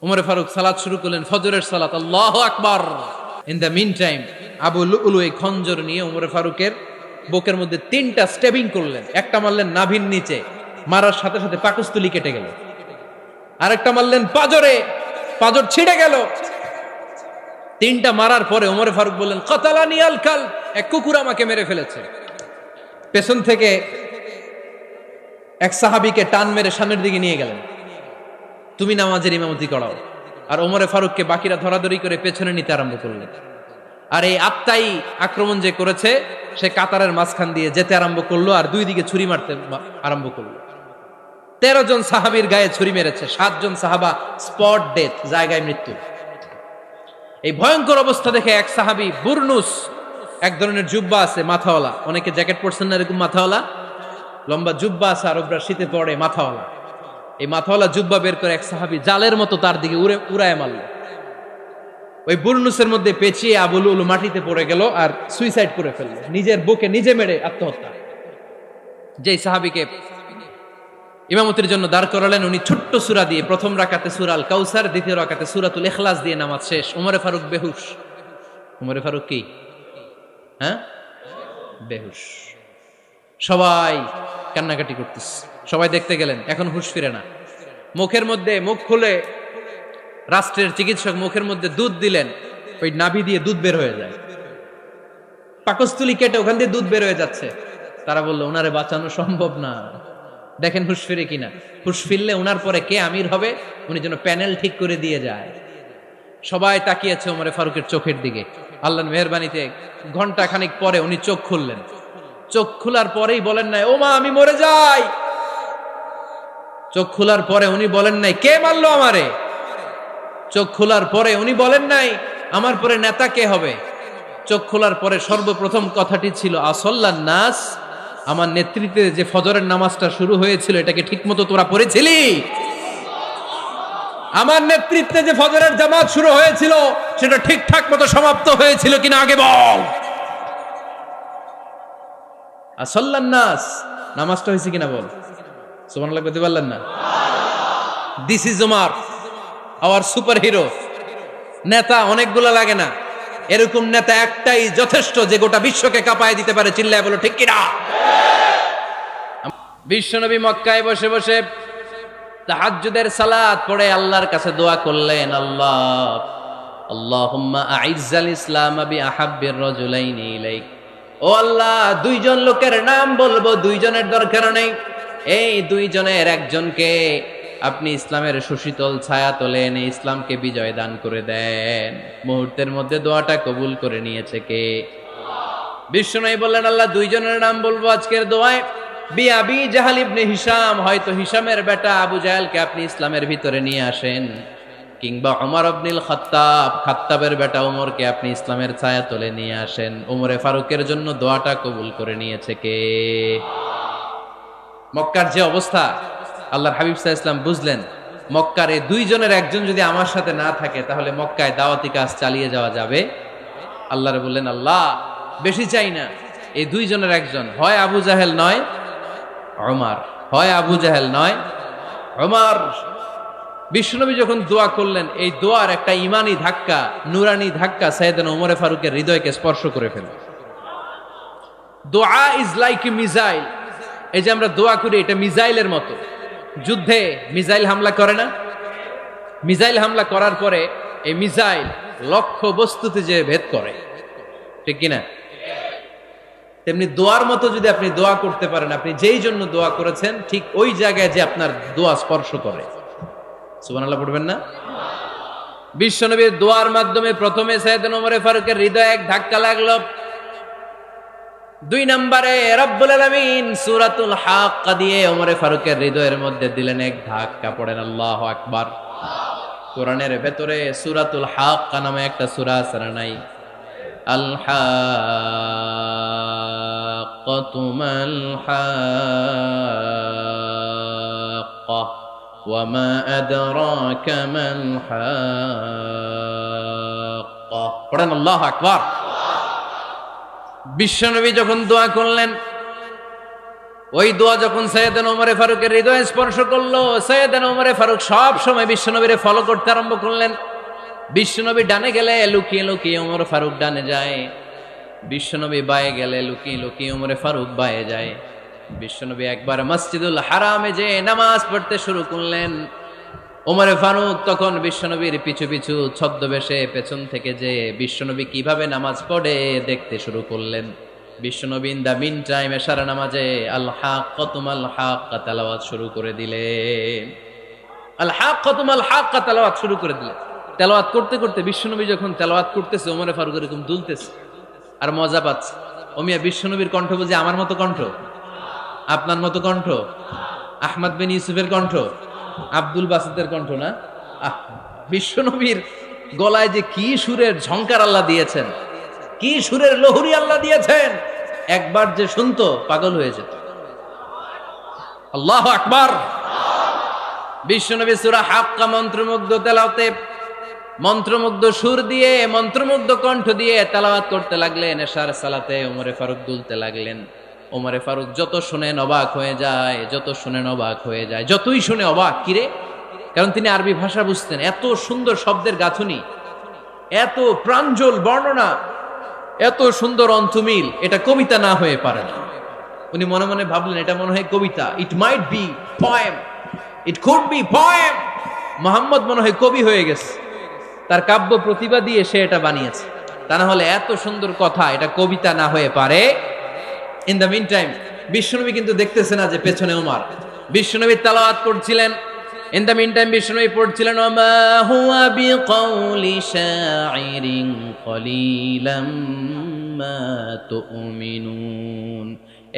উমর ফারুক সালাত শুরু করলেন, ফজরের সালাত, আল্লাহু আকবার। In the mean time Abu Lulu এই খঞ্জর নিয়ে উমর ফারুকের বুকের মধ্যে 3টা স্টেবিং করলেন। একটা মারলেন নাভির নিচে, মারার সাথে সাথে পাকস্থলী কেটে গেল। আরেকটা মারলেন পাজরে, পাজর ছিঁড়ে গেল। 3টা মারার পরে উমর ফারুক বললেন, কাতালানি আল কাল, এক কুকুর আমাকে মেরে ফেলেছে। পেছন থেকে এক সাহাবীকে টান মেরে সামনের দিকে নিয়ে গেলেন, তুমি নামাজের ইমামতি করাও। আর ওমরে ফারুককে বাকিরা ধরাধরি করে পেছনে নিতে আরম্ভ করলেন। আর এই আত্মাই আক্রমণ যে করেছে, সে কাতারের মাঝখান দিয়ে যেতে আরম্ভ করলো আর 2 দিকে ছুরি মারতে আরম্ভ করলো। 13 জন সাহাবীর গায়ে ছুরি মেরেছে, 7 জন সাহাবা স্পট ডেথ, জায়গায় মৃত্যু। এই ভয়ঙ্কর অবস্থা দেখে এক সাহাবী বুরনুস, এক ধরনের জুব্বা আছে মাথাওয়ালা, অনেকে জ্যাকেট পরছেন না এরকম মাথাওয়ালা, লম্বা জুব্বা আছে আর ওপরে শীতে পড়ে মাথাওয়ালা, এই মাথাওয়ালা জুব্বা বের করে এক সাহাবী জালের মতো তার দিকে উড়ায় মারল। ওই বুরনুসের মধ্যে পেঁচিয়ে আবু লুলু মাটিতে পড়ে গেল আর সুইসাইড করে ফেলল, নিজের বুকে নিজে মেরে আত্মহত্যা। যেই সাহাবীকে ইমামতির জন্য দাঁড় করালেন, উনি ছোট্ট সূরা দিয়ে প্রথম রাকাতে সূরা আল কাউসার, দ্বিতীয় রাকাতে সূরাতুল ইখলাস দিয়ে নামাজ শেষ। উমরে ফারুক বেহুশ। উমরে ফারুক কি বেহুশ। সবাই কান্নাকাটি করতেছে, সবাই দেখতে গেলেন, এখন হুঁশ ফিরে না। মুখের মধ্যে, মুখ খুলে রাষ্ট্রের চিকিৎসক মুখের মধ্যে দুধ দিলেন, ওই নাভি দিয়ে দুধ বের হয়ে যায়, পাকস্থলী কেটে ওখান দিয়ে দুধ বের হয়ে যাচ্ছে। তারা বললো ওনারে বাঁচানো সম্ভব না, দেখেন হুঁশ ফিরে কিনা। হুঁশ ফিরলে ওনার পরে কে আমির হবে, উনি যেন প্যানেল ঠিক করে দিয়ে যায়। সবাই তাকিয়েছে ওমরে ফারুকের চোখের দিকে। আল্লাহর মেহেরবানিতে ঘন্টা খানিক পরে উনি চোখ খুললেন। চোখ খোলার পরেই বলেন নাই, ও মা আমি মরে যাই। চোখ খোলার পরে উনি বলেন নাই, কে মারলো আমারে। চোখ খোলার পরে উনি বলেন নাই, আমার পরে নেতা কে হবে। চোখ খোলার পরে সর্বপ্রথম কথাটি ছিল, আসল্লান নাস, আমার নেতৃত্বে যে ফজরের নামাজটা শুরু হয়েছিল এটাকে ঠিকমতো তোরা পড়েছিলি? আমার নেতৃত্বে যে ফজরের জামাত শুরু হয়েছিল সেটা ঠিকঠাক মতো সমাপ্ত হয়েছিল কিনা আগে বল। আসল্লান নাস, নামাজটা হয়েছে কিনা বল। সুবহানাল্লাহ বলতে পারলেন না? This is Umar, hour super hero. নেতা অনেকগুলো লাগে না, এরকম নেতা একটাই যথেষ্ট যে গোটা বিশ্বকে কাঁপায় দিতে পারে। চিল্লায় বলো ঠিক কিনা? বিশ্বনবী মক্কায় বসে বসে তাহাজ্জুদের সালাত পড়ে আল্লাহর কাছে দোয়া করলেন, আল্লাহুম্মা আইজ্জাল ইসলাম বিআহাব্বির রাজুলাইনি ইলাইক। ও আল্লাহ, 2 জন লোকের নাম বলবো, 2 জনের দরকার নেই, এই 2 জনের একজনকে আপনি ইসলামের সুশীতল ছায়া তলে এনে ইসলামকে বিজয় দান করে দেন। মুহূর্তের মধ্যে দোয়াটা কবুল করে নিয়েছে কে? বিশ্বনবী বললেন, আল্লাহ 2 জনের নাম বলবো আজকের দোয়ায়। আবি জাহাল ইবনে হিশাম, হয়তো হিশামের বেটা আবু জাহেলকে আপনি ইসলামের ভিতরে নিয়ে আসেন, কিংবা ওমর ইবনুল খাত্তাব, খাত্তাবের বেটা ওমরকে আপনি ইসলামের ছায়া তলে নিয়ে আসেন। ওমরে ফারুকের জন্য দোয়াটা কবুল করে নিয়েছে কে? মক্কার যে অবস্থা, আল্লাহর হাবিব সাল্লাল্লাহু আলাইহি ওয়াসাল্লাম বুঝলেন মক্কার এই 2 জনের একজন যদি আমার সাথে না থাকে তাহলে মক্কায় দাওয়াতি কাজ চালিয়ে যাওয়া যাবে। আল্লাহরে বললেন, আল্লাহ বেশি চাই না, এই 2 জনের একজন, হয় আবু জাহেল নয় ওমর, হয় আবু জাহেল নয় ওমর। বিশ্বনবী যখন দোয়া করলেন, এই দোয়ার একটা ইমানি ধাক্কা, নুরানি ধাক্কা সাইয়েদনা ওমরে ফারুকের হৃদয়কে স্পর্শ করে ফেলল। দোয়া ইজ লাইক এ মিসাইল। এই যে আমরা দোয়া করি, এটা মিসাইলের মতো। যুদ্ধে মিসাইল হামলা করে না? মিসাইল হামলা করার পরে এই মিসাইল লক্ষ্য বস্তুতে যে ভেদ করে, ঠিক কিনা? তেমনি দোয়ার মতো যদি আপনি দোয়া করতে পারেন, আপনি যেই জন্য দোয়া করেছেন ঠিক ওই জায়গায় যে আপনার দোয়া স্পর্শ করে। সুবহানাল্লাহ পড়বেন না? বিশ্বনবীর দোয়ার মাধ্যমে প্রথমে সাইয়েদনা ওমর ফারুকের হৃদয়ে এক ধাক্কা লাগলো। 2 নম্বরে রব্বুল আলামিন সূরাতুল হাক্কা দিয়ে ওমর ফারুকের হৃদয়ের মধ্যে দিলেন এক ধাক্কা। পড়েন আল্লাহু আকবার। কোরআনের ভেতরে সূরাতুল হাক্কা নামে একটা সূরা আছে না নাই? আল হাক্কাতু মাল হাক্কা ওয়া মা আদরাকা মাল হাক্কা। পড়েন আল্লাহু আকবার। বিশ্বনবী যখন দোয়া করলেন, ওই দোয়া যখন সৈয়দনা ওমরে ফারুকের হৃদয়ে স্পর্শ করলো, সৈয়দনা ওমরে ফারুক সব সময় বিশ্বনবীরে ফলো করতে আরম্ভ করলেন। বিশ্বনবী ডানে গেলে লুকিয়ে লুকিয়ে ওমর ফারুক ডানে যায়, বিশ্বনবী বায়ে গেলে লুকিয়ে লুকিয়ে ওমরে ফারুক বায়ে যায়। বিশ্বনবী একবার মসজিদুল হারামে যে নামাজ পড়তে শুরু করলেন, ওমরে ফারুক তখন বিশ্বনবীর পিছু পিছু ছদ্মবেশে পেছন থেকে যে বিশ্বনবী কিভাবে নামাজ পড়ে দেখতে শুরু করলেন। বিশ্বনবী ইন দা মিন টাইম এশার নামাজে আল হাক্কাতুমাল হাক্কা তেলাওয়াত শুরু করে দিলেন। আল হাক্কাতুমাল হাক্কা তেলাওয়াত শুরু করে দিলেন। তেলাওয়াত করতে করতে বিশ্বনবী যখন তেলাওয়াত করতেছে, ওমরে ফারুক এরকম দুলতেছে আর মজা পাচ্ছে। ওমিয়া বিশ্বনবীর কণ্ঠ বুঝি আমার মতো কণ্ঠ, আপনার মতো কণ্ঠ, আহমদ বিন ইউসুফের কণ্ঠ, আব্দুল বাসিতের কণ্ঠ না। বিশ্বনবীর গলায় যে কি সুরের ঝংকার আল্লাহ দিয়েছেন, কি সুরের লহরি আল্লাহ দিয়েছেন, একবার যে শুনতো পাগল হয়ে যেত। আল্লাহু আকবার। বিশ্বনবী সূরা হাক্কা মন্ত্রমুগ্ধ তেলাওয়াতে, মন্ত্রমুগ্ধ সুর দিয়ে, মন্ত্রমুগ্ধ কণ্ঠ দিয়ে তেলাওয়াত করতে লাগলেন। এশার সালাতে ওমরে ফারুক দুলতে লাগলেন। ওমরে ফারুক যত শুনেন অবাক হয়ে যায়, যত শুনেন অবাক হয়ে যায়, যতই শুনে অবাক। কিরে? কারণ তিনি আরবি ভাষা বুঝতেন। এত সুন্দর শব্দের গাঁথুনি, এত প্রাঞ্জল বর্ণনা, এত সুন্দর অন্তমিল, এটা কবিতা না হয়ে পারে না। উনি মনে মনে ভাবলেন এটা মনে হয় কবিতা। It might be poem, it could be poem. Muhammad মনে হয় কবি হয়ে গেছে, তার কাব্য প্রতিভা দিয়ে সে এটা বানিয়েছে। তা না হলে এত সুন্দর কথা, এটা কবিতা না হয়ে পারে। ইন দ্য মিন টাইম বিশ্বনবী কিন্তু দেখতেছে না যে পেছনে ওমর। বিশ্বনবী তেলাওয়াত করছিলেন। ইন দ্য মিন টাইম বিশ্বনবী পড়ছিলেন ওমা হুয়া বিকাউলি শাইরিন কলিলাম মা তুমিনুন।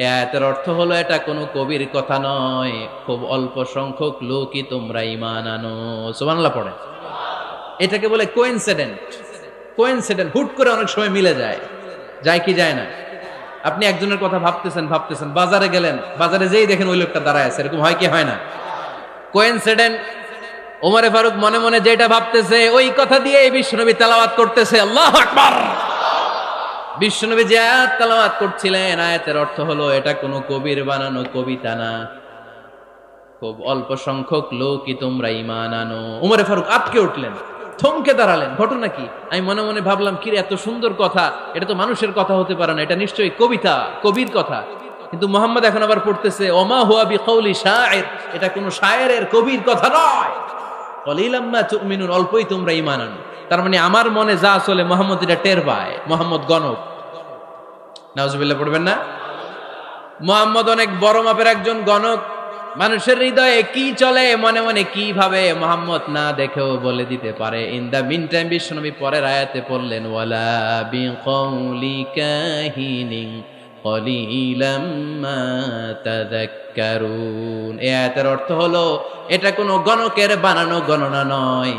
এই আয়াতের অর্থ হলো এটা কোনো কবির কথা নয়, খুব অল্প সংখ্যক লোকই তোমরা ঈমান আনো। সুবহানাল্লাহ পড়ে। এটাকে বলে কোইন্সিডেন্ট। কোইন্সিডেন্ট হুট করে অনেক সময় মিলে যায়, যায় কি যায় না। আপনি একজনের কথা ভাবতেছেন ভাবতেছেন, বাজারে গেলেন, বাজারে যেই দেখেন ওই লোকটা দাঁড়ায় আছে, এরকম হয় কি হয় না? কোইন্সিডেন্ট। ওমরে ফারুক মনে মনে যেটা ভাবতেছে ওই কথা দিয়ে বিশ্বনবী তেলাওয়াত করতেছে। আল্লাহু আকবার। বিশ্বনবী যে আয়াত তেলাওয়াত করছিলেন, আয়াতের অর্থ হলো এটা কোনো কবির বানানো কবিতা না, খুব অল্প সংখ্যক লোকই তোমরা ঈমান আনো। ওমরে ফারুক আটকে উঠলেন, থমকে দাঁড়ালেন। ঘটনা কি? আমি মনে মনে ভাবলাম, কি রে এত সুন্দর কথা, এটা তো মানুষের কথা হতে পারে না, এটা নিশ্চয়ই কবিতা, কবির কথা। কিন্তু মুহাম্মদ এখন আবার পড়তেছে ওমা হুয়া বিকাউলি শাইর, এটা কোনো শায়েরের, কবির কথা নয়। কলিলাম মা তুমিনুন, অল্পই তোমরা ঈমান আনো। তার মানে আমার মনে যা চলে মুহাম্মদ এটা টের পায়। মুহাম্মদ গণক। নাউজুবিল্লাহ পড়বেন না? মুহাম্মদ অনেক বড় মাপের একজন গণক। মানুষের হৃদয়ে কি চলে, মনে মনে কি ভাবে, মুহাম্মদ না দেখেও বলে দিতে পারে। ইন দা মিন টাইম বিশ্বনবী পরের আয়াতে পড়লেন ওয়ালা বিকাউলি কাহিনিন কলিলাম মা তাযাক্কারুন। এই আয়াতের অর্থ হলো এটা কোনো গণকের বানানো গণনা নয়,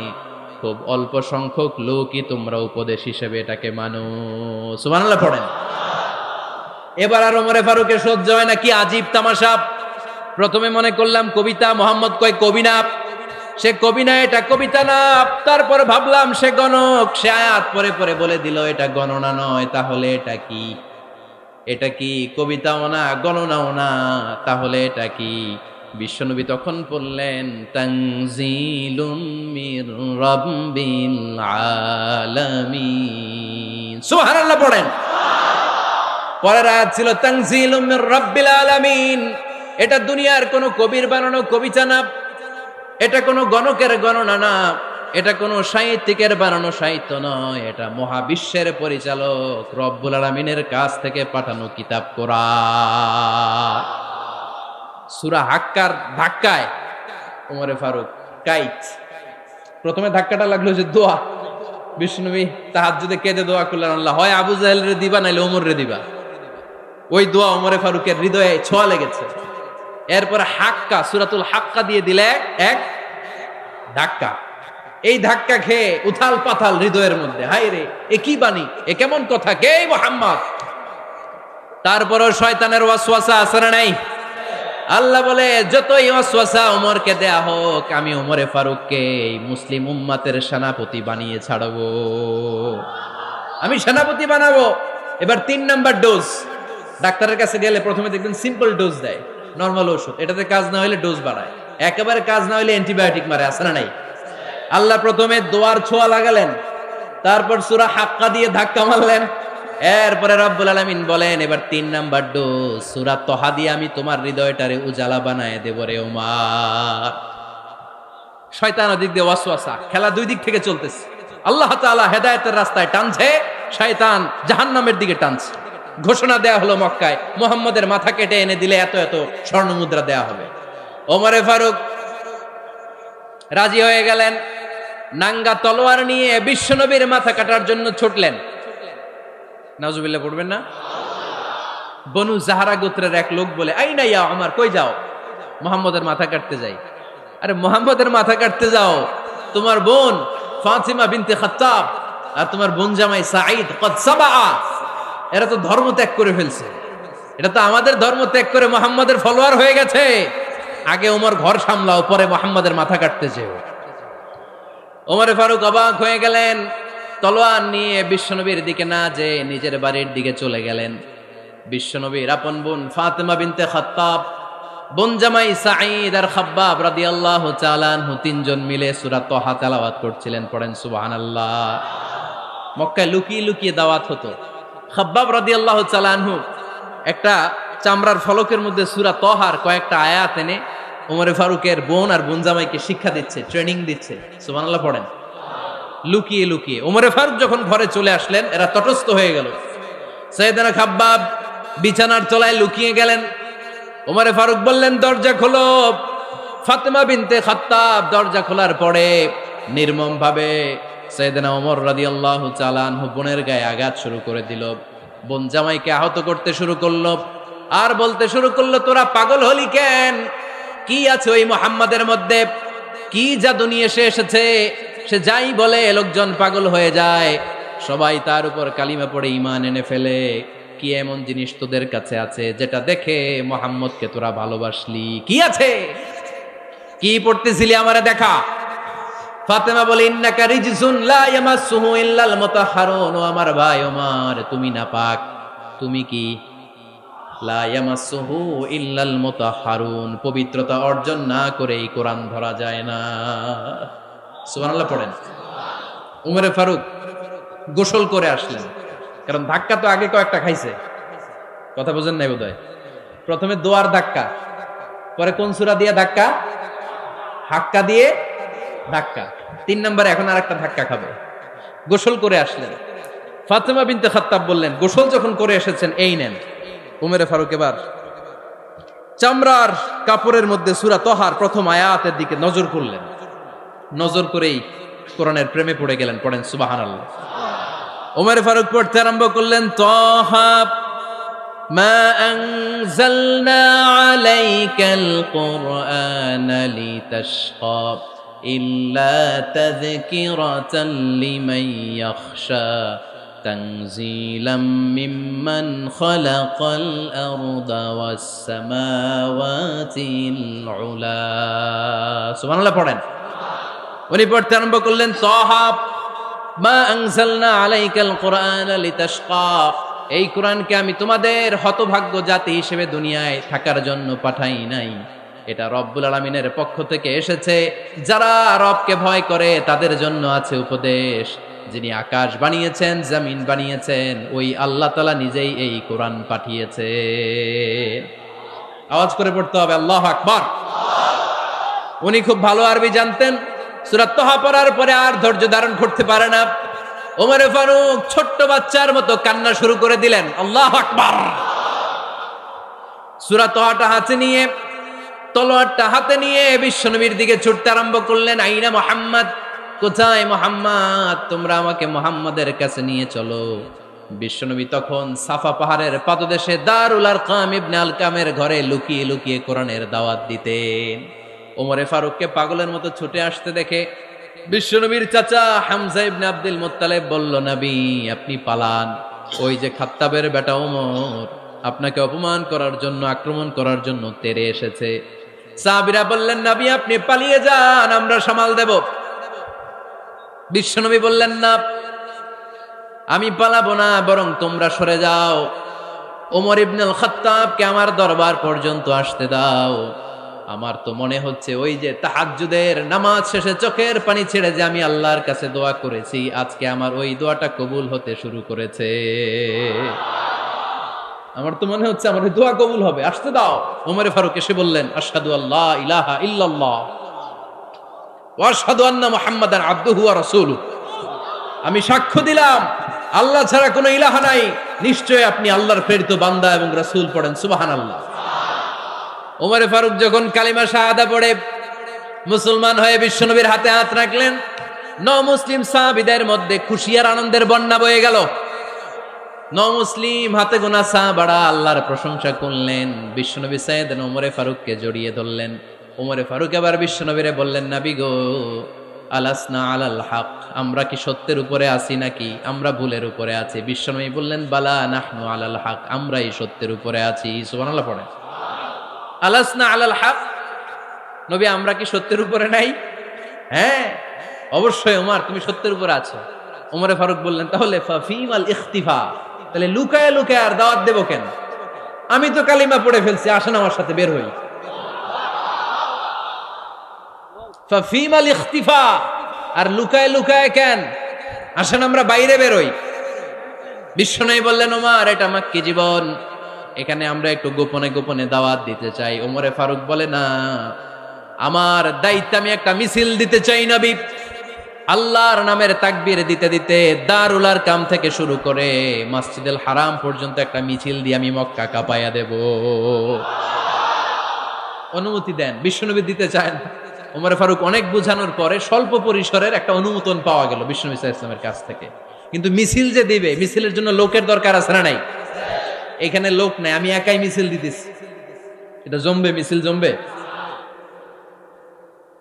খুব অল্প সংখ্যক লোকই তোমরা উপদেশ হিসেবে এটাকে মানো। সুবহানাল্লাহ পড়েন। এবার আর ওমরে ফারুকের সহ্য হয় না, কি আজীব তামাশা। প্রথমে মনে করলাম কবিতা, মোহাম্মদ কয় কবি না, সে কবি না, এটা কবিতা না। তারপর ভাবলাম সে গণক, সে আয়াত পরে পরে বলে দিল এটা গণনা নয়, তাহলে এটা কি? এটা কি কবিতাও না, গণনাও না, তাহলে এটা কি? বিশ্বনবী তখন বললেন তানজিলুম মির রাব্বিল আলামিন। সুবহানাল্লাহ পড়েন। পরের আয়াত ছিল তানজিলুম মির রাব্বিল আলামিন। এটা দুনিয়ার কোনো কবির বানানো কবিতা না, এটা কোনো গণকের গণনা না, এটা কোনো সাহিত্যিকের বানানো সাহিত্য নয়, এটা মহাবিশ্বের পরিচালক রব্বুল আলামিনের কাছ থেকে পাঠানো কিতাব কোরআন। সূরা হাক্কার ধাক্কায় ওমরে ফারুক কাইত। প্রথমে ধাক্কাটা লাগলো যে দোয়া। বিশ্বনবী তাহাজ্জুদে কেঁদে দোয়া করলেন, আল্লাহ হয় আবু জাহেলরে দিবা নাইলে ওমররে দিবা। ওই দোয়া ওমরে ফারুকের হৃদয়ে ছোঁয়া লেগেছে। এরপরে হাক্কা, সূরাতুল হাক্কা দিয়ে দিলে এক ধাক্কা। এই ধাক্কা খেয়ে উথাল পাথাল হৃদয়ের মধ্যে, হায় রে এ কি বাণী, এ কেমন কথা, কে মুহাম্মদ? তারপরও শয়তানের ওয়াসওয়াসা আছে না নাই? আল্লাহ বলে যতই ওয়াসওয়াসা ওমরকে দেয়া হোক, আমি ওমরে ফারুককে এই মুসলিম উম্মাতের সেনাপতি বানিয়ে ছাড়বো, আমি সেনাপতি বানাবো। এবার 3 নাম্বার ডোজ। ডাক্তারের কাছে গেলে প্রথমে দেখবেন সিম্পল ডোজ দেয়, নরমাল ওষুধ, এটাতে কাজ না হইলে ডোজ বাড়ায়, একেবারে কাজ না হইলে অ্যান্টিবায়োটিক মারে, আছে না নাই? আল্লাহ প্রথমে দোয়ার ছোঁয়া লাগালেন, তারপর সূরা হাক্কা দিয়ে ধাক্কা মারলেন, এরপরে রব্বুল আলামিন বলেন এবার 3 নাম্বার ডোজ সূরা তহা দিয়ে আমি তোমার হৃদয়টারে উজালা বানায় দেব রে ওমর। শয়তান ওদিক দিয়ে ওয়াসওয়াসা, খেলা দুই দিক থেকে চলতেছে। আল্লাহ তাআলা হেদায়েতের রাস্তায় টানছে, শয়তান জাহান্নামের দিকে টানছে। ঘোষণা দেয়া হলো মক্কায়, মুহাম্মদের মাথা কেটে এনে দিলে এত এত স্বর্ণ মুদ্রা দেয়া হবে। ওমরে ফারুক রাজি হয়ে গেলেন, নাঙ্গা তলোয়ার নিয়ে বিশ্বনবীর মাথা কাটার জন্য ছুটলেন। নাউজুবিল্লাহ পড়বেন না? বনু জাহরা গোত্রের এক লোক বলে, আইনা ইয়া ওমর, কই যাও? মুহাম্মদের মাথা কাটতে যাই। আরে মুহাম্মদের মাথা কাটতে যাও? তোমার বোন ফাতিমা বিনতে খাত্তাব আর তোমার বোন জামাই সাঈদ কদ সাবা, এরা তো ধর্ম ত্যাগ করে ফেলছে, এটা তো আমাদের ধর্ম ত্যাগ করে মুহাম্মদের ফলোয়ার হয়ে গেছে। আগে ওমর ঘর সামলাও, পরে মুহাম্মদের মাথা কাটতে যেও। ওমরে ফারুক অবাক হয়ে গেলেন, তলোয়ার নিয়ে বিশ্বনবীর দিকে না যে নিজের বাড়ির দিকে চলে গেলেন। বিশ্বনবীর আপন বোন ফাতিমা বিনতে খাত্তাব, বোন জামাই সাঈদ আর খাব্বাব রাদিয়াল্লাহু তাআলা আনহু তিনজন মিলে সূরা তহা তেলাওয়াত করছিলেন। পড়েন সুবহানাল্লাহ। মক্কায় লুকিয়ে লুকিয়ে দাওয়াত হতো। খাব্বাব রাদিয়াল্লাহু তাআলা আনহু একটা চামড়ার ফলকের মধ্যে সূরা তহার কয়েকটা আয়াত এনে ওমরে ফারুকের বোন আর বোন জামাইকে শিক্ষা দিচ্ছে, ট্রেনিং দিচ্ছে। সুবহানাল্লাহ পড়েন। লুকিয়ে লুকিয়ে ওমরে ফারুক যখন ঘরে চলে আসলেন, এরা তটস্থ হয়ে গেল। সাইয়েদনা খাব্বাব বিছানার তলায় লুকিয়ে গেলেন। ওমরে ফারুক বললেন, দরজা খোলো। ফাতেমা বিনতে খাত্তাব দরজা খোলার পরে নির্মম ভাবে সাইয়েদনা ওমর রাদিয়াল্লাহু তাআলা আনহু বোনের গায়ে আঘাত শুরু করে দিল। বোন জামাইকে আহত করতে শুরু করলো আর বলতে শুরু করলো, তোরা পাগল হলি কেন? কি আছে ওই মুহাম্মাদের মধ্যে? কি জাদু নিয়ে সে এসেছে? সে যাই বলে লোকজন পাগল হয়ে যায়, সবাই তার উপর কালিমা পড়ে ঈমান এনে ফেলে। কি এমন জিনিস তোদের কাছে আছে যেটা দেখে মুহাম্মদকে তোরা ভালোবাসলি? কি আছে? কি পড়তেছিলি আমারে দেখা। ফাতেমা বলে, ইন্নাকা রিজসুন লা ইয়ামাসসুহু ইল্লাল মুতাহহারুন। ও আমার ভাই ওমর, তুমি নাপাক। তুমি কি? লা ইয়ামাসসুহু ইল্লাল মুতাহহারুন, পবিত্রতা অর্জন না করে এই কোরআন ধরা যায় না। সুবহানাল্লাহ পড়েন। উমরে ফারুক গোসল করে আসলেন, কারণ ধাক্কা তো আগে কয়েকটা খাইছে। কথা বুঝেন নাই বোধহয়? প্রথমে দোয়ার ধাক্কা, পরে কোন সূরা দিয়ে ধাক্কা? হাক্কা দিয়ে ধাক্কা। 3 নম্বরে এখন আরেকটা ধাক্কা খাবে। গোসল করে আসলেন। ফাতেমা বিনতে খাত্তাব বললেন, গোসল যখন করে এসেছেন, এই নেন। উমরে ফারুক এবার চামড়ার কাপড়ের মধ্যে সূরা তহার প্রথম আয়াতের দিকে নজর করলেন। নজর করেই কোরআনের প্রেমে পড়ে গেলেন। পড়েন সুবহানাল্লাহ। উমরে ফারুক পড়তে আরম্ভ করলেন, তহা মা আনজালনা আলাইকাল কুরআনা লিতাশকা ইল্লা তাযকিরাতাল লিমান ইয়াখশা তানজিলাম মিম্মান খালাকাল আরদা ওয়াস সামাওয়াতিল উলা। সুবহানাল্লাহ পড়েন। উনি পড়তে আরম্ভ করলেন, তহা মা আনজালনা আলাইকাল কুরআনা লিতাশকা, এই কোরআনকে আমি তোমাদের হতভাগ্য জাতি হিসেবে দুনিয়ায় থাকার জন্য পাঠাই নাই। এটা রব্বুল আলামিনের পক্ষ থেকে এসেছে। যারা রবকে ভয় করে তাদের জন্য আছে উপদেশ। যিনি আকাশ বানিয়েছেন, জমিন বানিয়েছেন, ওই আল্লাহ তাআলা নিজেই এই কোরআন পাঠিয়েছে। আওয়াজ করে পড়তে হবে, আল্লাহু আকবার। উনি খুব ভালো আরবি জানতেন। সূরা তহা পড়ার পরে আর ধৈর্য ধারণ করতে পারে না। ওমরে ফারুক ছোট্ট বাচ্চার মতো কান্না শুরু করে দিলেন। আল্লাহু আকবার। সূরা তহাটা হাতে নিয়ে, তলোয়ারটা হাতে নিয়ে বিশ্বনবীর দিকে ছুটতে আরম্ভ করলেন। আইনা মুহাম্মদ, কোথায় মুহাম্মদ? তোমরা আমাকে মুহাম্মদের কাছে নিয়ে চলো। বিশ্বনবী তখন সাফা পাহাড়ের পাদদেশে দারুল আরকাম ইবনে আলকামের ঘরে লুকিয়ে লুকিয়ে কোরআনের দাওয়াত দিতেন। ওমরে ফারুককে পাগলের মতো ছুটে আসতে দেখে বিশ্বনবীর চাচা হামজা ইবনে আব্দুল মুত্তালিব বলল, নবী আপনি পালান। ওই যে খাত্তাবের বেটা ওমর আপনাকে অপমান করার জন্য, আক্রমণ করার জন্য তেরে এসেছে। সাহাবীরা বললেন, নবী আপনি পালিয়ে যান, আমরা সামাল দেব। বিশ্বনবী বললেন, না আমি পালাবো না, বরং তোমরা সরে যাও। ওমর ইবনুল খাত্তাবকে আমার দরবার পর্যন্ত আসতে দাও। আমার তো মনে হচ্ছে ওই যে তাহাজ্জুদের নামাজ শেষে চোখের পানি ছেড়ে যে আমি আল্লাহর কাছে দোয়া করেছি, আজকে আমার ওই দোয়াটা কবুল হতে শুরু করেছে। আমার তো মনে হচ্ছে আমার ওই দোয়া কবুল হবে, আসতে দাও। ওমর ফারুক এসে বললেন, আশহাদু আল্লা ইলাহা ইল্লাল্লাহ ওয়া আশহাদু আন্না মুহাম্মাদান আবদুহু ওয়া রাসূলুহু। আমি সাক্ষ্য দিলাম আল্লাহ ছাড়া কোনো ইলাহা নাই, নিশ্চয় আপনি আল্লাহর প্রেরিত বান্দা এবং রাসূল। পড়েন সুবহানাল্লাহ। ওমর ফারুক যখন কালিমা শাহাদা পড়ে মুসলমান হয়ে বিশ্বনবীর হাতে হাত রাখলেন, মুসলিম সাহাবীদের মধ্যে খুশি আর আনন্দের বন্যা বয়ে গেল। মুসলিম হাতে গোনা সাহাবারা আল্লাহর প্রশংসা করলেন। বিশ্বনবী সাইয়েদনা ওমর ফারুককে জড়িয়ে ধরলেন। ওমর ফারুক এবার বিশ্বনবীরে বললেন, নবী গো, আলাসনা আলাল হক, আমরা কি সত্যের উপরে আছি নাকি আমরা ভুলের উপরে আছি? বিশ্বনবী বললেন, বালা নাহনু আলাল হক, আমরাই সত্যের উপরে আছি। সুবহানাল্লাহ পড়েন। আলাসনা আলাল হক, নবী আমরা কি সত্যের উপরে নাই? হ্যাঁ অবশ্যই ওমর, তুমি সত্যের উপরে আছো। ওমর ফারুক বললেন, তাহলে ফাফিমাল ইখতিফা, তাহলে লুকায় লুকায় আর দাওয়াত দেব কেন? আমি তো কালিমা পড়ে ফেলছি, আসেন আমার সাথে বের হই। ফাফিমাল ইখতিফা, আর লুকায় লুকায় কেন? আসেন আমরা বাইরে বের হই। বিশ্বনবী বললেন, ওমর এটা মাক্কি জীবন, এখানে আমরা একটু গোপনে গোপনে দাওয়াত দিতে চাই। ওমরে ফারুক বলে, না, আমার দায়িত্ব, আমি একটা মিছিল দিতে চাই নবী। আল্লাহর নামের তাকবীর দিতে দিতে দারুল আরকাম থেকে শুরু করে মসজিদুল হারাম পর্যন্ত একটা মিছিল দিয়ে আমি মক্কা কাঁপায়া দেব। অনুমতি দেন। বিশ্বনবী দিতে চান। ওমর ফারুক অনেক বোঝানোর পরে স্বল্প পরিসরের একটা অনুমোদন পাওয়া গেল বিশ্বনবী সাল্লাল্লাহু আলাইহি ওয়াসাল্লামের কাছ থেকে। কিন্তু মিছিল যে দিবে, মিছিলের জন্য লোকের দরকার আছে না নাই? এখানে লোক নাই, আমি একাই মিছিল দিতেছি। এটা জমবে, মিছিল জমবে।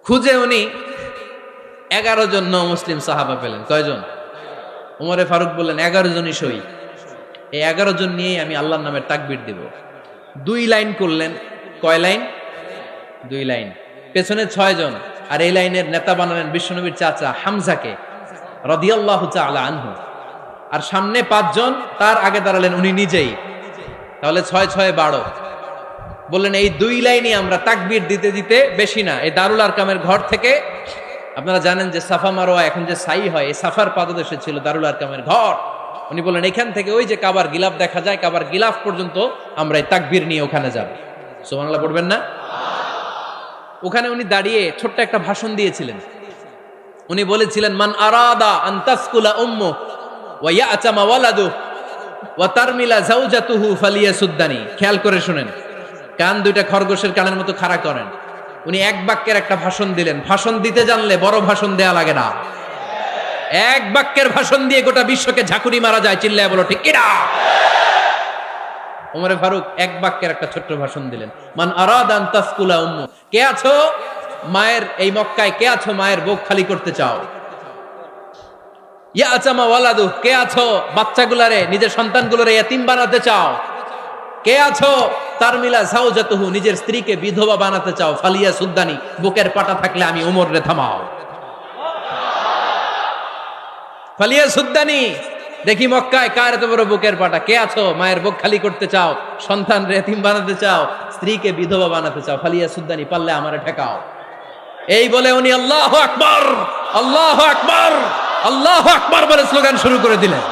খুঁজে উনি 11 জন মুসলিম সাহাবা পেলেন। কয়জন? ওমরে ফারুক বললেন, 11 জনই সই। এই 11 জন নিয়েই আমি আল্লাহর নামের তাকবীর দিব। 2 লাইন করলেন। কয় লাইন? 2 লাইন। পেছনে 6 জন, আর এই লাইনের নেতা বানালেন বিশ্বনবীর চাচা হামজাকে রাদিয়াল্লাহু তাআলা আনহু। আর সামনে 5 জন, তার আগে দাঁড়ালেন উনি নিজেই। তাহলে 6 6 12। বললেন এই 2 লাইনই আমরা তাকবীর দিতে দিতে, বেশি না, এই দারুল আরকামের ঘর থেকে, আপনারা জানেন যে সাফা মারোয়া এখন যে সাই হয়, এই সাফার পাদদেশে ছিল দারুল আরকামের ঘর। উনি বললেন এখান থেকে ওই যে কাবার গিলাফ দেখা যায়, কাবার গিলাফ পর্যন্ত আমরা এই তাকবীর নিয়ে ওখানে যাব। সুবহানাল্লাহ পড়বেন না? ওখানে উনি দাঁড়িয়ে ছোট্ট একটা ভাষণ দিয়েছিলেন। উনি বলেছিলেন, মান আরাদা আন তাসকুলা উম্মু ওয়া ইয়াতামা ওয়ালাদু ওয়া তারমিলা যাওজাতুহু ফালিয়াসুদ্দানি। খেয়াল করে শুনেন, কান দুইটা খরগোশের কানের মতো খাড়া করেন। উনি এক বাক্যের একটা ভাষণ দিলেন। ভাষণ দিতে জানলে বড় ভাষণ দেয়া লাগে না। এক বাক্যের ভাষণ দিয়ে গোটা বিশ্বকে ঝাঁকুনি মারা যায়। চিল্লায় বলো ঠিক কিনা? ওমর ফারুক এক বাক্যের একটা ছোট্ট ভাষণ দিলেন। মান আরাদা আন তাসকুলা উম্মু, কে আছো মায়ের এই মক্কায়, কে আছো মায়ের বুক খালি করতে চাও? ইয়াতামা ওয়ালাদু, কে আছো বাচ্চাগুলারে, নিজের সন্তানগুলোরে ইয়াতিম বানাতে চাও? কে আছো তারমিলা যাওজাতুহু, নিজের স্ত্রীকে বিধবা বানাতে চাও? ফালিয়া সুদ্দানি, বুকের পাটা থাকলে আমি ওমর রে থামাও। ফালিয়া সুদ্দানি, দেখি মক্কায় কার এত বড় বুকের পাটা। কে আছো মায়ের বুক খালি করতে চাও, সন্তান রে এতিম বানাতে চাও, স্ত্রীকে বিধবা বানাতে চাও? ফালিয়া সুদ্দানি, পারলে আমারে ঠেকাও। এই বলে উনি আল্লাহু আকবার, আল্লাহু আকবার, আল্লাহু আকবার বলে স্লোগান শুরু করে দিলেন।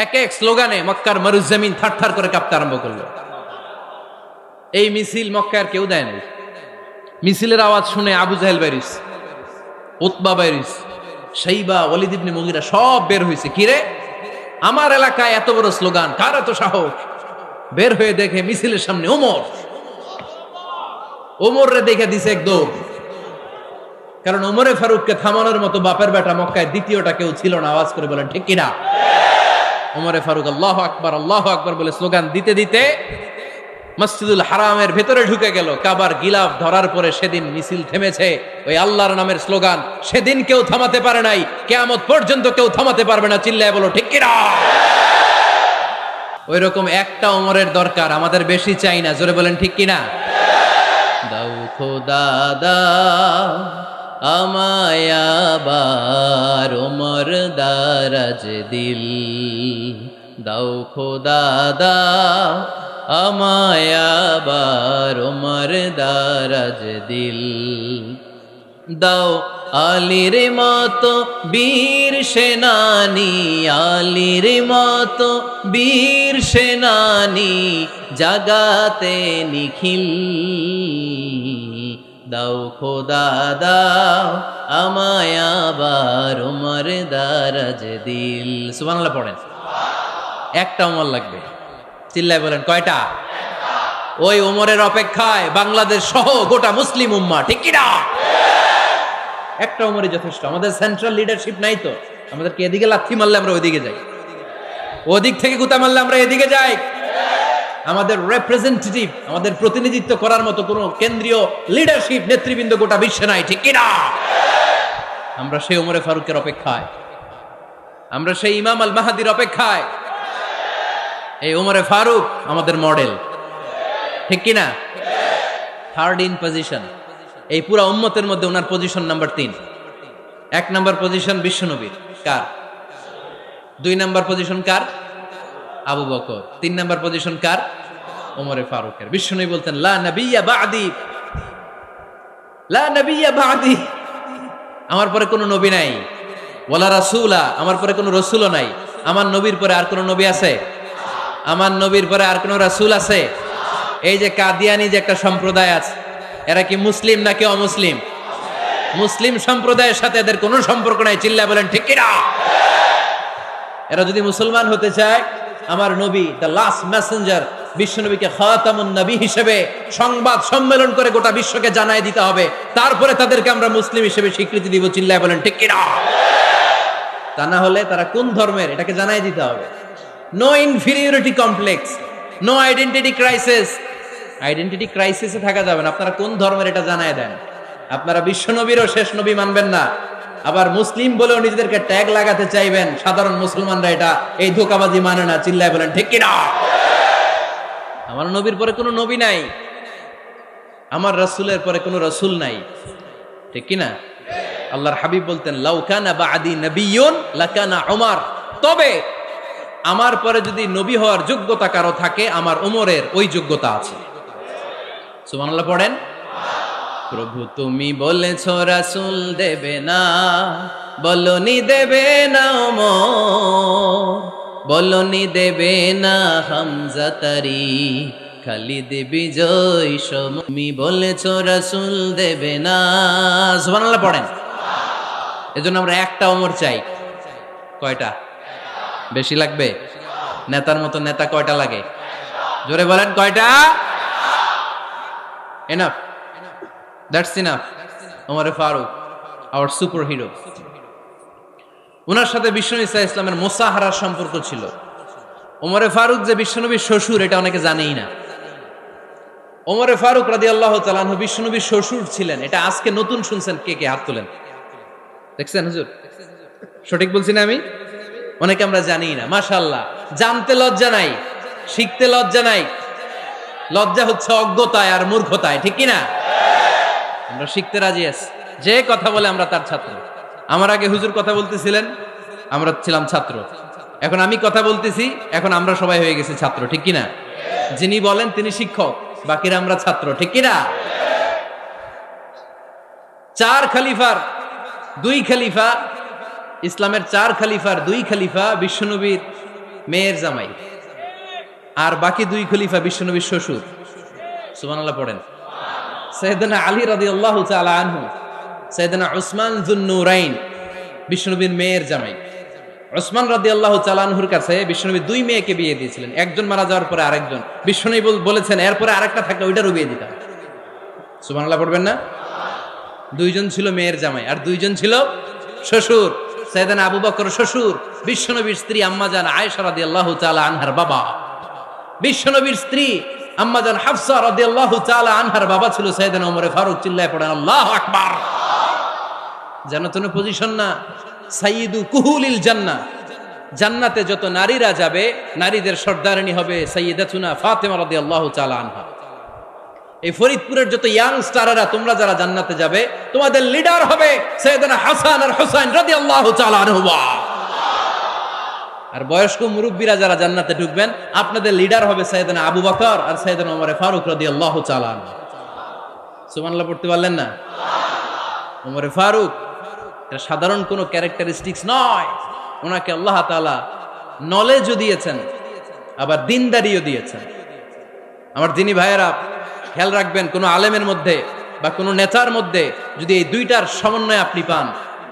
এক এক স্লোগানে মক্কার মরুজমিন থারথার করে কাঁপতে আরম্ভ করলো। এই মিছিল মক্কার কেউ দেয় নাই। মিছিলের আওয়াজ শুনে আবু জাহেল বাইরিস, উতবা বাইরিস, শাইবা, ওয়ালিদ ইবনে মুগিরা সব বের হয়েছে। কিরে, আমার এলাকায় এত বড় স্লোগান, কার এত সাহস? বের হয়ে দেখে মিছিলের সামনে ওমর। ওমর রে দেখে দিছে এক দৌড়। কারণ ওমরে ফারুককে থামানোর মতো বাপের বেটা মক্কায় দ্বিতীয়টা কেউ ছিল না। আওয়াজ করে বলেন ঠিক কিনা? ওমরে ফারুক আল্লাহু আকবার, আল্লাহু আকবার বলে স্লোগান দিতে দিতে মসজিদুল হারামের ভেতরে ঢুকে গেল। কাবার গিলাফ ধরার পরে সেদিন মিছিল থেমেছে। ওই আল্লাহর নামের স্লোগান সেদিন কেউ থামাতে পারে নাই, কিয়ামত পর্যন্ত কেউ থামাতে পারবে না। চিল্লায় বলো ঠিক কিনা? ওই রকম একটা ওমরের দরকার, আমাদের বেশি চাই না। জোরে বলেন ঠিক কিনা? দাও খোদা দাও আমায় আবার ওমর দারাজ দিল, দাও খোদা দাও আমায় আবার ওমর দারাজ দিল, দাও আলীর মতো বীর সেনানী, আলীর মতো বীর সেনানী জাগাতে নিখিল, দাও খোদা দাও আমায় আবার ওমর দারাজ দিল। সুবহানাল্লাহ পড়েন। একটা ওমর লাগবে, চিল্লায় বলেন কয়টা? ওই ওমরের অপেক্ষায় বাংলাদেশ সহ গোটা মুসলিম উম্মাহ, ঠিক কি না? একটা ওমরই যথেষ্ট। আমাদের সেন্ট্রাল লিডারশিপ নাই তো, আমাদেরকে এদিকে লাথি মারলে আমরা ওইদিকে যাই, ওদিক থেকে গুতা মারলে আমরা এদিকে যাই। আমাদের রিপ্রেজেন্টেটিভ, আমাদের প্রতিনিধিত্ব করার মতো কোনো কেন্দ্রীয় লিডারশিপ নেতৃবৃন্দ গোটা বিশ্বে নাই, ঠিক কি না? আমরা সেই ওমরে ফারুকের অপেক্ষায়, আমরা সেই ইমাম আল মাহাদির অপেক্ষায়। এই ওমরে ফারুক আমাদের মডেল, ঠিক কি না? থার্ড ইন পজিশন এই পুরা উম্মতের মধ্যে ওনার পজিশন নাম্বার 3। 1 নাম্বার পজিশন বিশ্বনবীর, কার? 2 নাম্বার পজিশন কার? আবু বকর। 3 নাম্বার পজিশন কার? ওমরে ফারুকের। বিশ্বনবী বলতেন লা নবিয়্যা বা'দি, লা নবিয়্যা বা'দি, আমার পরে কোনো নবী নাই। ওয়ালা রাসূলা, আমার পরে কোনো রাসূলও নাই। আমার নবীর পরে আর কোনো নবী আছে? আমার নবীর পরে আর কোনো রাসূল আছে? এই যে কাদিয়ানি যে একটা সম্প্রদায় আছে, এরা কি মুসলিম নাকি অমুসলিম? মুসলিম সম্প্রদায়ের সাথে এদের কোনো সম্পর্ক নাই, চিল্লায় বলেন ঠিক কি না? এরা যদি মুসলমান হতে চায়, আমার নবী দ্য লাস্ট মেসেঞ্জার বিশ্বনবীকে খাতামুন নবী হিসেবে সংবাদ সম্মেলন করে গোটা বিশ্বকে জানায় দিতে হবে, তারপরে তাদেরকে আমরা মুসলিম হিসেবে স্বীকৃতি দিব, চিল্লায় বলেন ঠিক কি না? তা না হলে তারা কোন ধর্মের এটাকে জানায় দিতে হবে। No inferiority complex, no identity crisis. Identity ক্রাইসিসে থাকা যাবে না। আপনারা কোন ধর্মের এটা জানায় দেন। আপনারা বিশ্বনবীরও শেষ নবী মানবেন না, আবার মুসলিম বলেও নিজেদেরকে ট্যাগ লাগাতে চাইবেন। সাধারণ মুসলমানরা এটা এই ধোঁকাবাজি মানে না, চিল্লায় বলেন ঠিক কি না? আমার নবীর পরে কোনো নবী নাই, আমার রাসূলের পরে কোনো রাসূল নাই, ঠিক কি না? আল্লাহর হাবিব বলতেন লাউ কানা বা'দি নাবিয়্যুন লাকানা উমর, তবে আমার পরে যদি নবী হওয়ার যোগ্যতা কারো থাকে, আমার ওমরের ওই যোগ্যতা আছে। সুবহানাল্লাহ পড়েন। প্রভু তুমি বলেছ রাসূল দেবে না, বলনি দেবে না ওমর, বলনি দেবে না হামজা তারি, খালিদ বিজয় সম, তুমি বলেছ রাসূল দেবে না। সুবহানাল্লাহ পড়েন। এজন্য আমরা একটা ওমর চাই। কয়টা? বেশি লাগবে? নেতার মতো নেতা কয়টা লাগে? জোরে বলেন কয়টা? Enough, that's enough. ওমরে ফারুক আওয়ার সুপার হিরো। ওনার সাথে বিশ্বনবী সাল্লাল্লাহু আলাইহি ওয়াসাল্লামের মুসাহারার সম্পর্ক ছিল। ওমরে ফারুক যে বিশ্বনবীর শ্বশুর, এটা অনেকে জানেই না। ওমরে ফারুক রাদিয়াল্লাহু তাআলা আনহু বিশ্বনবীর শ্বশুর ছিলেন। এটা আজকে নতুন শুনছেন, কে কে হাত তোলেন? দেখছেন হুজুর? সঠিক বলছি না আমি? অনেকে আমরা জানি না। মাশাআল্লাহ, জানতে লজ্জা নাই, শিখতে লজ্জা নাই। লজ্জা হচ্ছে অজ্ঞতায় আর মূর্খতায়, ঠিক কি না? আমরা শিখতে রাজি আছি। যে কথা বলে আমরা তার ছাত্র। আমার আগে হুজুর কথা বলতেছিলেন, আমরা ছিলাম ছাত্র। এখন আমি কথা বলতেছি, এখন আমরা সবাই হয়ে গেছি ছাত্র, ঠিক কি না? যিনি বলেন তিনি শিক্ষক, বাকিরা আমরা ছাত্র, ঠিক কি না? 4 খলিফার 2 খলিফা, ইসলামের 4 খলিফার 2 খলিফা বিশ্বনবীর মেয়ের জামাই, আর বাকি 2 খলিফা বিশ্বনবীর শ্বশুর। সুবহানাল্লাহ পড়েন। সাইয়েদনা আলী রাদিয়াল্লাহু তাআলা আনহু, সাইয়েদনা উসমান যুন-নূরাইন বিশ্বনবীর মেয়ের জামাই। উসমান রাদিয়াল্লাহু তাআলা আনহুর কাছে বিশ্বনবী 2 মেয়েকে বিয়ে দিয়েছিলেন। একজন মারা যাওয়ার পরে আরেকজন। বিশ্বনবী বলেছেন এরপরে আরেকটা থাকলে ওইটারও বিয়ে দিতাম। সুবহানাল্লাহ পড়বেন না? 2 জন ছিল মেয়ের জামাই আর 2 জন ছিল শ্বশুর। সাইয়েদনা আবু বকর শ্বশুর, বিশ্বনবীর স্ত্রী আম্মাজান আয়েশা রাদিয়াল্লাহু তাআলা আনহার বাবা। বিশ্বনবীর স্ত্রী আম্মাজান হাফসা রাদিয়াল্লাহু তাআলা আনহার বাবা ছিল সাইয়েদনা ওমর ফারুক। চিল্লায় পড়েন আল্লাহু আকবার। জানো তো পজিশন না? সাইয়্যিদু কুহুলিল জান্নাহ, জান্নাতে যত নারীরা যাবে, নারীদের সর্দারিনী হবে সাইয়্যিদাতুনা ফাতেমা রাদিয়াল্লাহু তাআলা আনহা। এই ফরিদপুরের যত ইয়াং স্টাররা, তোমরা যারা জান্নাতে যাবে, তোমাদের লিডার হবে সাইয়েদনা হাসান আর হুসাইন রাদিয়াল্লাহু তাআলা আনহুমা। আর বয়স্ক মুরব্বীরা যারা জান্নাতে ঢুকবেন, আপনাদের লিডার হবে সাইয়েদনা আবু বকর আর সাইয়েদনা ওমর ফারুক রাদিয়াল্লাহু তাআলা আনহু। সুবহানাল্লাহ পড়তে পারলেন না? ওমর ফারুক এটা সাধারণ কোনো ক্যারেক্টারিস্টিক্স নয়, ওনাকে আল্লাহ তাআলা নলেজও দিয়েছেন, আবার দিনদারিও দিয়েছেন। আমার দিনী ভাইয়েরা খেয়াল রাখবেন, কোনো আলেমের মধ্যে বা কোনো নেতার মধ্যে যদি এই দুইটার সমন্বয় আপনি পান,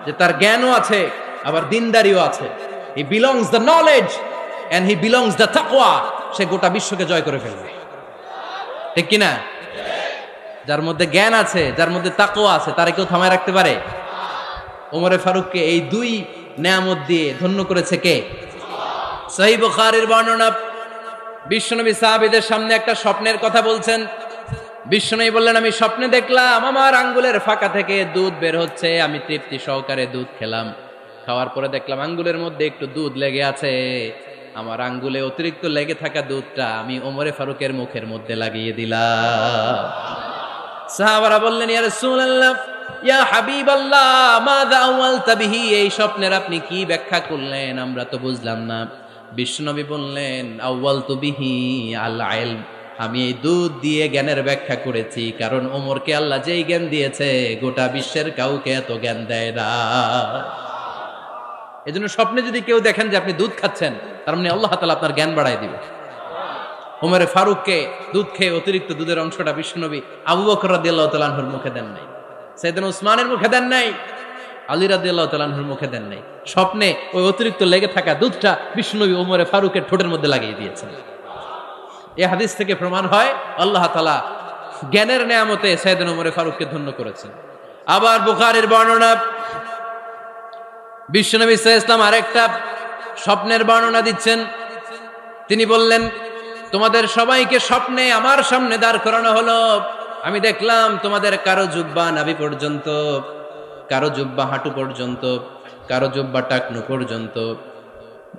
যে তার জ্ঞানও আছে আবার দিনদারিও আছে, he belongs the knowledge and he belongs the তাকওয়া, সে গোটা বিশ্বকে জয় করে ফেলবে। ঠিক কিনা? যার মধ্যে জ্ঞান আছে, যার মধ্যে তাকওয়া আছে, তারে কেউ থামায় রাখতে পারে? ওমরে ফারুককে এই দুই নেয়ামত দিয়ে ধন্য করেছে কে? সহিহ বুখারীর বর্ণনা, বিশ্বনবী সাহাবীদের সামনে একটা স্বপ্নের কথা বলছেন। বিশ্বনবী বললেন, আমি স্বপ্নে দেখলাম আমার আঙ্গুলের ফাঁকা থেকে দুধ বের হচ্ছে, আমি তৃপ্তি সহকারে দুধ খেলাম। খাওয়ার পরে দেখলাম আঙ্গুলের মধ্যে একটু দুধ লেগে আছে। আমার আঙ্গুলে অতিরিক্ত লেগে থাকা দুধটা আমি ওমরে ফারুকের মুখের মধ্যে লাগিয়ে দিলাম। সাহাবারা বললেন, ইয়া রাসূলুল্লাহ, ইয়া হাবিবাল্লাহ, মাযা আওয়ালতা বিহি, এই স্বপ্নের আপনি কি ব্যাখ্যা করলেন, আমরা তো বুঝলাম না। বিশ্বনবী বললেন, আওয়ালতু বিহি আল ইলম, আমি এই দুধ দিয়ে জ্ঞানের ব্যাখ্যা করেছি, কারণ ওমরকে আল্লাহ যেই জ্ঞান দিয়েছে গোটা বিশ্বের কাউকে এত জ্ঞান দেয় না। এজন্য স্বপ্নে যদি কেউ দেখেন যে আপনি দুধ খাচ্ছেন, তার মানে আল্লাহ তাআলা আপনার জ্ঞান বাড়ায় দিবে। ওমরে ফারুককে দুধ খেয়ে অতিরিক্ত দুধের অংশটা বিশ্বনবী আবু বকর রাদিয়াল্লাহু তাআলা আনহুর মুখে দেন নাই, সাইয়েদনা উসমানের মুখে দেন নাই, আলী রাদিয়াল্লাহু তাআলা আনহুর মুখে দেন নাই। স্বপ্নে ওই অতিরিক্ত লেগে থাকা দুধটা বিশ্বনবী ওমরে ফারুকের ঠোঁটের মধ্যে লাগিয়ে দিয়েছেন। এই হাদিস থেকে প্রমাণ হয় আল্লাহ তাআলা জ্ঞানের নেয়ামতে সাইয়েদনা ওমরে ফারুককে ধন্য করেছেন। আবার বুখারীর বর্ণনা, বিশ্বনবী সাল্লাল্লাহু আলাইহি ওয়াসাল্লাম আরেকটা স্বপ্নের বর্ণনা দিচ্ছেন। তিনি বললেন, তোমাদের সবাইকে স্বপ্নে আমার সামনে দাঁড় করানো হলো। আমি দেখলাম তোমাদের কারো জুব্বা নাভি পর্যন্ত, কারো জুব্বা হাঁটু পর্যন্ত, কারো জুব্বা টাকনু পর্যন্ত।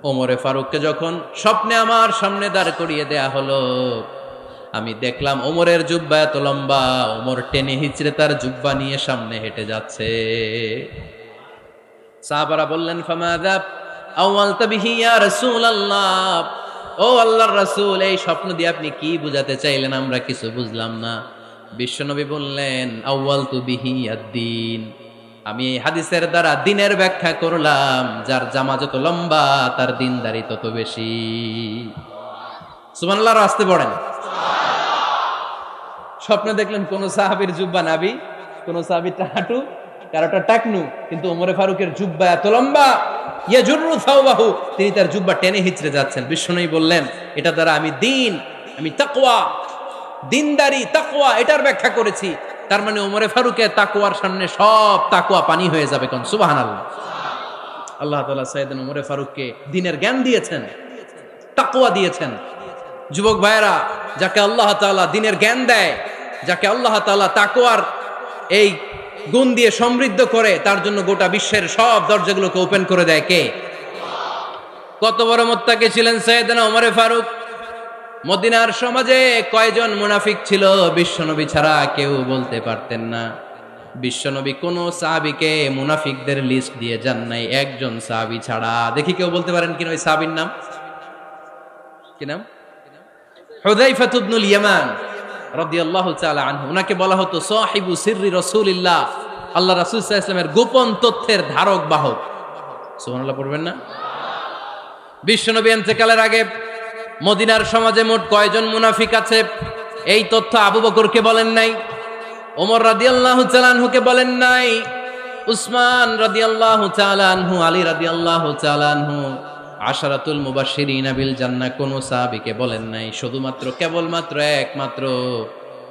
ওমরে ফারুককে যখন স্বপ্নে আমার সামনে দাঁড় করিয়ে দেয়া হলো, আমি দেখলাম ওমরের জুব্বা এত লম্বা, ওমর টেনে হিচড়ে তার জুব্বা নিয়ে সামনে হেঁটে যাচ্ছে। সাহাবারা বললেন, ফামাযা আওয়ালতা বিহি ইয়া রাসূলুল্লাহ, ও আল্লাহর রাসূল, এই স্বপ্ন দিয়ে আপনি কি বুঝাতে চাইলেন, আমরা কিছু বুঝলাম না। বিশ্বনবী বললেন, আউয়ালতু বিহি আদ-দীন, আমি এই হাদিসের দ্বারা দিনের ব্যাখ্যা করলাম, যার জামা যত লম্বা তার দিনদারি তত বেশি। সুবহানাল্লাহ, আসতে পড়েন। স্বপ্নে দেখলেন কোন সাহাবীর জুব্বা নাভি, কোন সাহাবীর হাঁটু, কারোটা টাকনু, কিন্তু ওমরে ফারুকের জুব্বা এত লম্বা, ইয়াজুরু সাওবাহু, তিনি তার জুব্বা টেনে হিচড়ে যাচ্ছেন। বিশ্বনবী বললেন, এটা দ্বারা আমি দিন, আমি তাকওয়া, দিনদারি, তাকওয়া, এটার ব্যাখ্যা করেছি। তার মানে ওমরে ফারুকের তাকওয়ার সামনে সব তাকওয়া পানি হয়ে যাবে। কোন সুবহানাল্লাহ। আল্লাহ তাআলা সাইয়েদনা ওমরে ফারুককে দ্বীনের জ্ঞান দিয়েছেন, তাকওয়া দিয়েছেন। যুবক ভাইয়েরা, যাকে আল্লাহ তাআলা দ্বীনের জ্ঞান দেয়, যাকে আল্লাহ তাআলা তাকওয়ার এই গুণ দিয়ে সমৃদ্ধ করে, তার জন্য গোটা বিশ্বের সব দরজাগুলোকে ওপেন করে দেয় কে? কত বড় মুত্তাকি ছিলেন সাইয়েদনা ওমরে ফারুক। মদিনার সমাজে কয়জন মুনাফিক ছিল বিশ্বনবী ছাড়া কেউ বলতে পারতেন না। বিশ্বনবী কোন সাহাবীকে মুনাফিকদের লিস্ট দিয়ে যান নাই, একজন সাহাবী ছাড়া। দেখি কেউ বলতে পারেন কিনা ওই সাহাবীর নাম? কি নাম? হুযায়ফা ইবনুল ইয়ামান রাদিয়াল্লাহু তাআলা আনহু। উনাকে বলা হতো সাহিবু সিররি রাসূলিল্লাহ, আল্লাহ রাসূল সাল্লাল্লাহু আলাইহি ওয়াসাল্লামের গোপন তথ্যের ধারক বাহক। সুবহানাল্লাহ পড়বেন না? বিশ্বনবী ইন্তেকালের আগে মদিনার সমাজে মোট কয়জন মুনাফিক আছে, এই তথ্য আবু বকরকে বলেন নাই, ওমর রাদিয়াল্লাহু তাআলা আনহুকে বলেন নাই, উসমান রাদিয়াল্লাহু তাআলা আনহু, আলী রাদিয়াল্লাহু তাআলা আনহু, আশারাতুল মুবাশশিরিনা বিল জান্নাহ কোন সাহাবীকে বলেন নাই। শুধুমাত্র কেবলমাত্র একমাত্র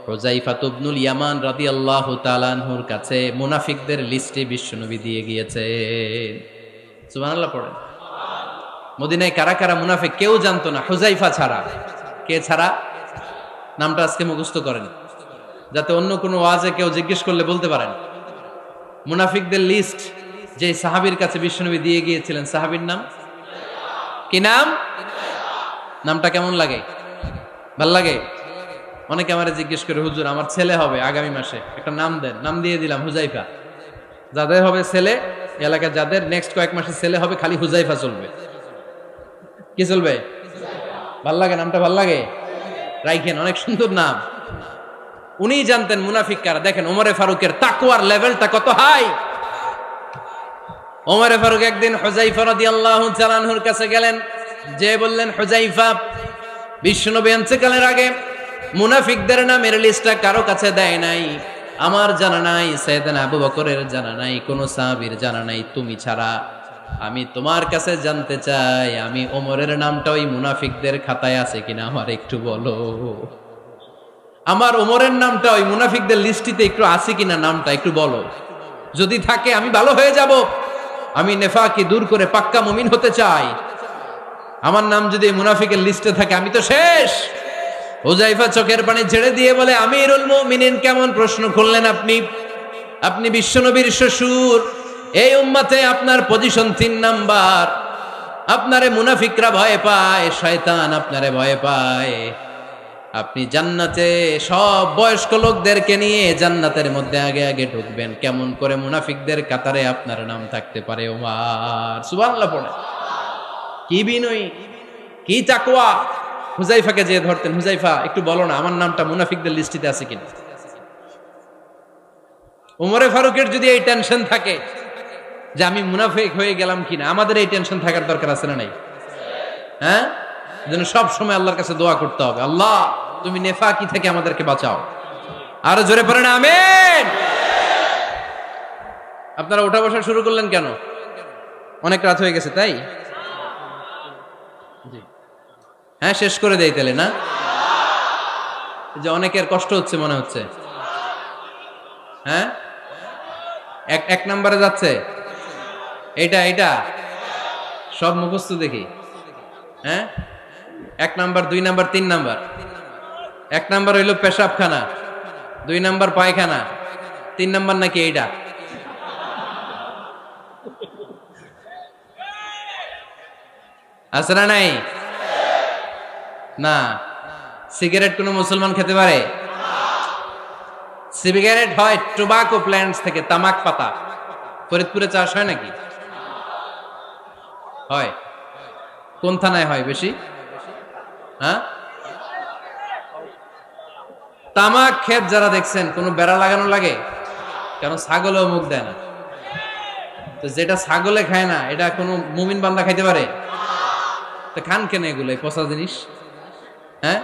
হুযায়ফা ইবনুল ইয়ামান রাদিয়াল্লাহু তাআলা আনহুর কাছে মুনাফিকদের লিস্টে বিশ্বনবী দিয়ে গিয়েছেন। সুবহানাল্লাহ পড়েন। মদিনায় কারা কারা মুনাফিক কেউ জানতো না, হুযায়ফা ছাড়া। কে ছাড়া? নামটা আজকে মুখস্থ করেন, যাতে অন্য কোনো ওয়াজে কেউ জিজ্ঞেস করলে বলতে পারেন। মুনাফিকদের লিস্ট যে সাহাবীর কাছে বিশ্বনবী দিয়ে গিয়েছিলেন, সাহাবীর নাম কি? নাম? নামটা কেমন লাগে? ভাল লাগে? অনেকে আমারে জিজ্ঞেস করে, হুজুর আমার ছেলে হবে আগামী মাসে, একটা নাম দেন। নাম দিয়ে দিলাম হুযায়ফা। যাদের হবে ছেলে, এলাকার যাদের নেক্সট কয়েক মাসে ছেলে হবে, খালি হুযায়ফা চলবে। কি চলবে? ভাল লাগে নামটা? ভাল লাগে, রাইখেন, অনেক সুন্দর নাম। উনি জানতেন মুনাফিক কারা। দেখেন ওমরে ফারুকের তাকওয়ার লেভেলটা কত হাই। ওমরে ফারুক একদিন হুযায়ফা রাদিয়াল্লাহু তাআলা আনহুর কাছে গেলেন, যে বললেন, হুযায়ফা, বিশ্বনবী ইন্তেকালের আগে মুনাফিকদের নামের লিস্টটা কারো কাছে দেয় নাই, আমার জানা নাই, সাইয়েদনা আবু বকরের জানা নাই, কোন সাহাবীর জানা নাই, তুমি ছাড়া। আমি তোমার কাছে জানতে চাই, আমি ওমরের নামটা ওই মুনাফিকদের খাতায় আছে কিনা আমার একটু বলো। আমার ওমরের নামটা ওই মুনাফিকদের লিস্টিতে একটু আছে কিনা, নামটা একটু বলো। যদি থাকে আমি ভালো হয়ে যাব, আমি নেফাকি দূর করে পাক্কা মুমিন হতে চাই। আমার নাম যদি মুনাফিকের লিস্টে থাকে আমি তো শেষ। হুযায়ফা চোখের পানি ছেড়ে দিয়ে বলে, আমিরুল মুমিনিন, কেমন প্রশ্ন করলেন আপনি? আপনি বিশ্বনবীর শ্বশুর, এই উম্মতে আপনার পজিশন 3 নাম্বার। আপনারে মুনাফিকরা ভয় পায়, শয়তান আপনারে ভয় পায়। আপনি জান্নাতে সব বয়স্ক লোকদেরকে নিয়ে জান্নাতের মধ্যে আগে আগে ঢুকবেন, কেমন করে মুনাফিকদের কাতারে আপনার নাম থাকতে পারে ওমর? সুবহানাল্লাহ পড়ে। কি বিনয়ী, কি তাকওয়া। হুযায়ফাকে যে ধরতেন, হুযায়ফা একটু বলো না আমার নামটা মুনাফিকদের লিস্টিতে আছে কিনা। ওমরে ফারুকের যদি এই টেনশন থাকে যে আমি মুনাফিক হয়ে গেলাম কিনা, আমাদের এই টেনশন থাকার দরকার আছে না নাই? হ্যাঁ, যেন সব সময় আল্লাহর কাছে দোয়া করতে হবে, আল্লাহ তুমি নেফাকি থেকে আমাদেরকে বাঁচাও। আরো জোরে পড়েন আমিন। আপনারা ওঠা বসা শুরু করলেন কেন? অনেক রাত হয়ে গেছে তাই? হ্যাঁ, শেষ করে দেই তাহলে না? যে অনেকের কষ্ট হচ্ছে মনে হচ্ছে। হ্যাঁ, এক নম্বরে যাচ্ছে এটা সব মুখস্থ দেখি। হ্যাঁ, 1 নাম্বার, 2 নাম্বার, 3 নাম্বার। 1 নাম্বার হইল পেশাবখানা, 2 নাম্বার পায়খানা, 3 নাম্বার নাকি এইটা। আছে না নাই? না। সিগারেট কোন মুসলমান খেতে পারে? সিগারেট হয় টোবাকো প্ল্যান্টস থেকে, তামাক পাতা। ফরিদপুরে চাষ হয় নাকি? হয়। কোন থানায় হয় বেশি? হ্যাঁ, তামাক ক্ষেত যারা দেখছেন, কোন বেড়া লাগানো লাগে? কারণ ছাগলেও মুখ দেয় না। তো যেটা ছাগলে খায় না, এটা কোনো মুমিন বান্দা খাইতে পারে? তো খান কেন এগুলো, এই পচা জিনিস? হ্যাঁ,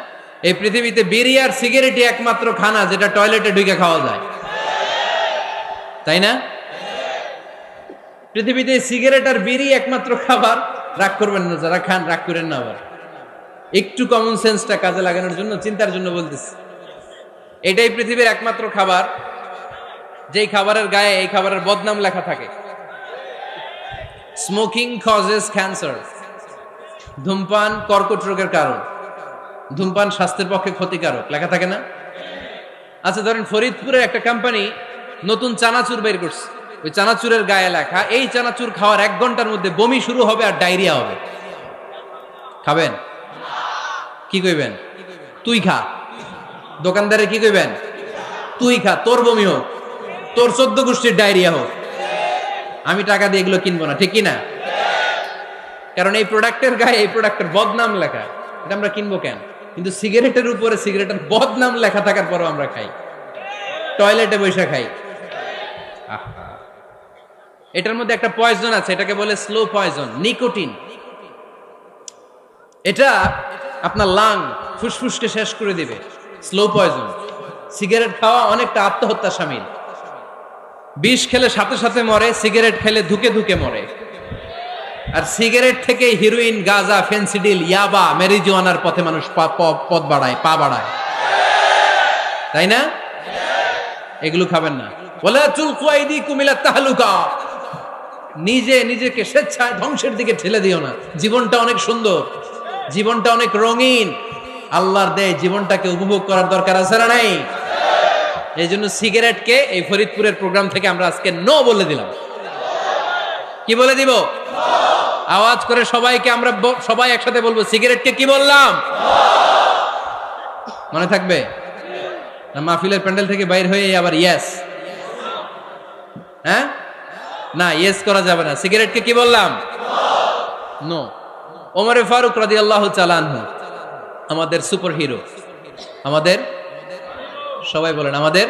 এই পৃথিবীতে বিড়ি আর সিগারেটই একমাত্র খানা যেটা টয়লেটে ঢুকে খাওয়া যায়, তাই না? পৃথিবীতে সিগারেট আর বিড়ি একমাত্র খাবার। রাগ করবেন না, যারা খান রাগ করেন না। আবার একটু কমন সেন্সটা কাজে লাগানোর জন্য, চিন্তার জন্য বলতেছি। এটাই পৃথিবীর একমাত্র খাবার যেই খাবারের গায়ে এই খাবারের বদনাম লেখা থাকে, স্মোকিং কজেস ক্যান্সার। ধূমপান কর্কট রোগের কারণ, ধূমপান স্বাস্থ্যের পক্ষে ক্ষতিকারক, লেখা থাকে না? আচ্ছা, ধরেন ফরিদপুরের একটা কোম্পানি নতুন চানাচুর বের করছে, ওই চানাচুরের গায়ে লেখা, এই চানাচুর খাওয়ার 1 ঘন্টার মধ্যে বমি শুরু হবে আর ডায়রিয়া হবে। খাবেন? কি কইবেন? তুই খা। দোকানদারে কি কইবেন? তুই খা, তোর বমি হোক, তোর 14 গোষ্ঠীর ডায়রিয়া হোক, আমি টাকা দিয়ে এগুলো কিনবো না, ঠিক কিনা? কারণ এই প্রোডাক্টের গায়ে এই প্রোডাক্টের বদনাম লেখা, এটা আমরা কিনবো কেন? কিন্তু সিগারেটের উপরে সিগারেটের বদনাম লেখা থাকার পরও আমরা খাই, টয়লেটে বসে খাই। এটার মধ্যে একটা পয়জন আছে, এটাকে বলে স্লো পয়জন, নিকোটিন। এটা আপনার লাং, ফুসফুসকে শেষ করে দিবে। Slow poison. সিগারেট খাওয়া অনেকটা আত্মহত্যা শামিল। বিষ খেলে সাথে সাথে মরে, সিগারেট খেলে ধুকে ধুকে মরে। আর সিগারেট থেকে হিরোইন, গাঁজা, ফেন্সিডিল, ইয়াবা, মেরিজুয়ানার পথে মানুষ পথ বাড়ায়, পা বাড়ায়, তাই না? এগুলো খাবেন না। ওয়ালা তুলকু আইদিকুম ইলা তাহলুকা। নিজেকে স্বেচ্ছায় ধ্বংসের দিকে ঠেলে দিও না। জীবনটা অনেক সুন্দর, জীবনটা অনেক রঙিন, আল্লাহর দেয় জীবনটাকে উপভোগ করার দরকার আছে না নাই? এই জন্য সিগারেটকে এই ফরিদপুরের প্রোগ্রাম থেকে আমরা আজকে নো বলে দিলাম। কি বলে দিব? আওয়াজ করে সবাইকে, আমরা সবাই একসাথে বলবো, সিগারেটকে কি বললাম? মনে থাকবে না? মাহফিলের প্যান্ডেল থেকে বাইর হয়ে আবার ইয়েস, হ্যাঁ, না ইয়েস করা যাবে না। সিগারেটকে কি বললাম? নো। ওমরে ফারুক রাদিয়াল্লাহু তাআলা আনহু আমাদের সুপার হিরো, আমাদের সবাই বলেন আমাদের,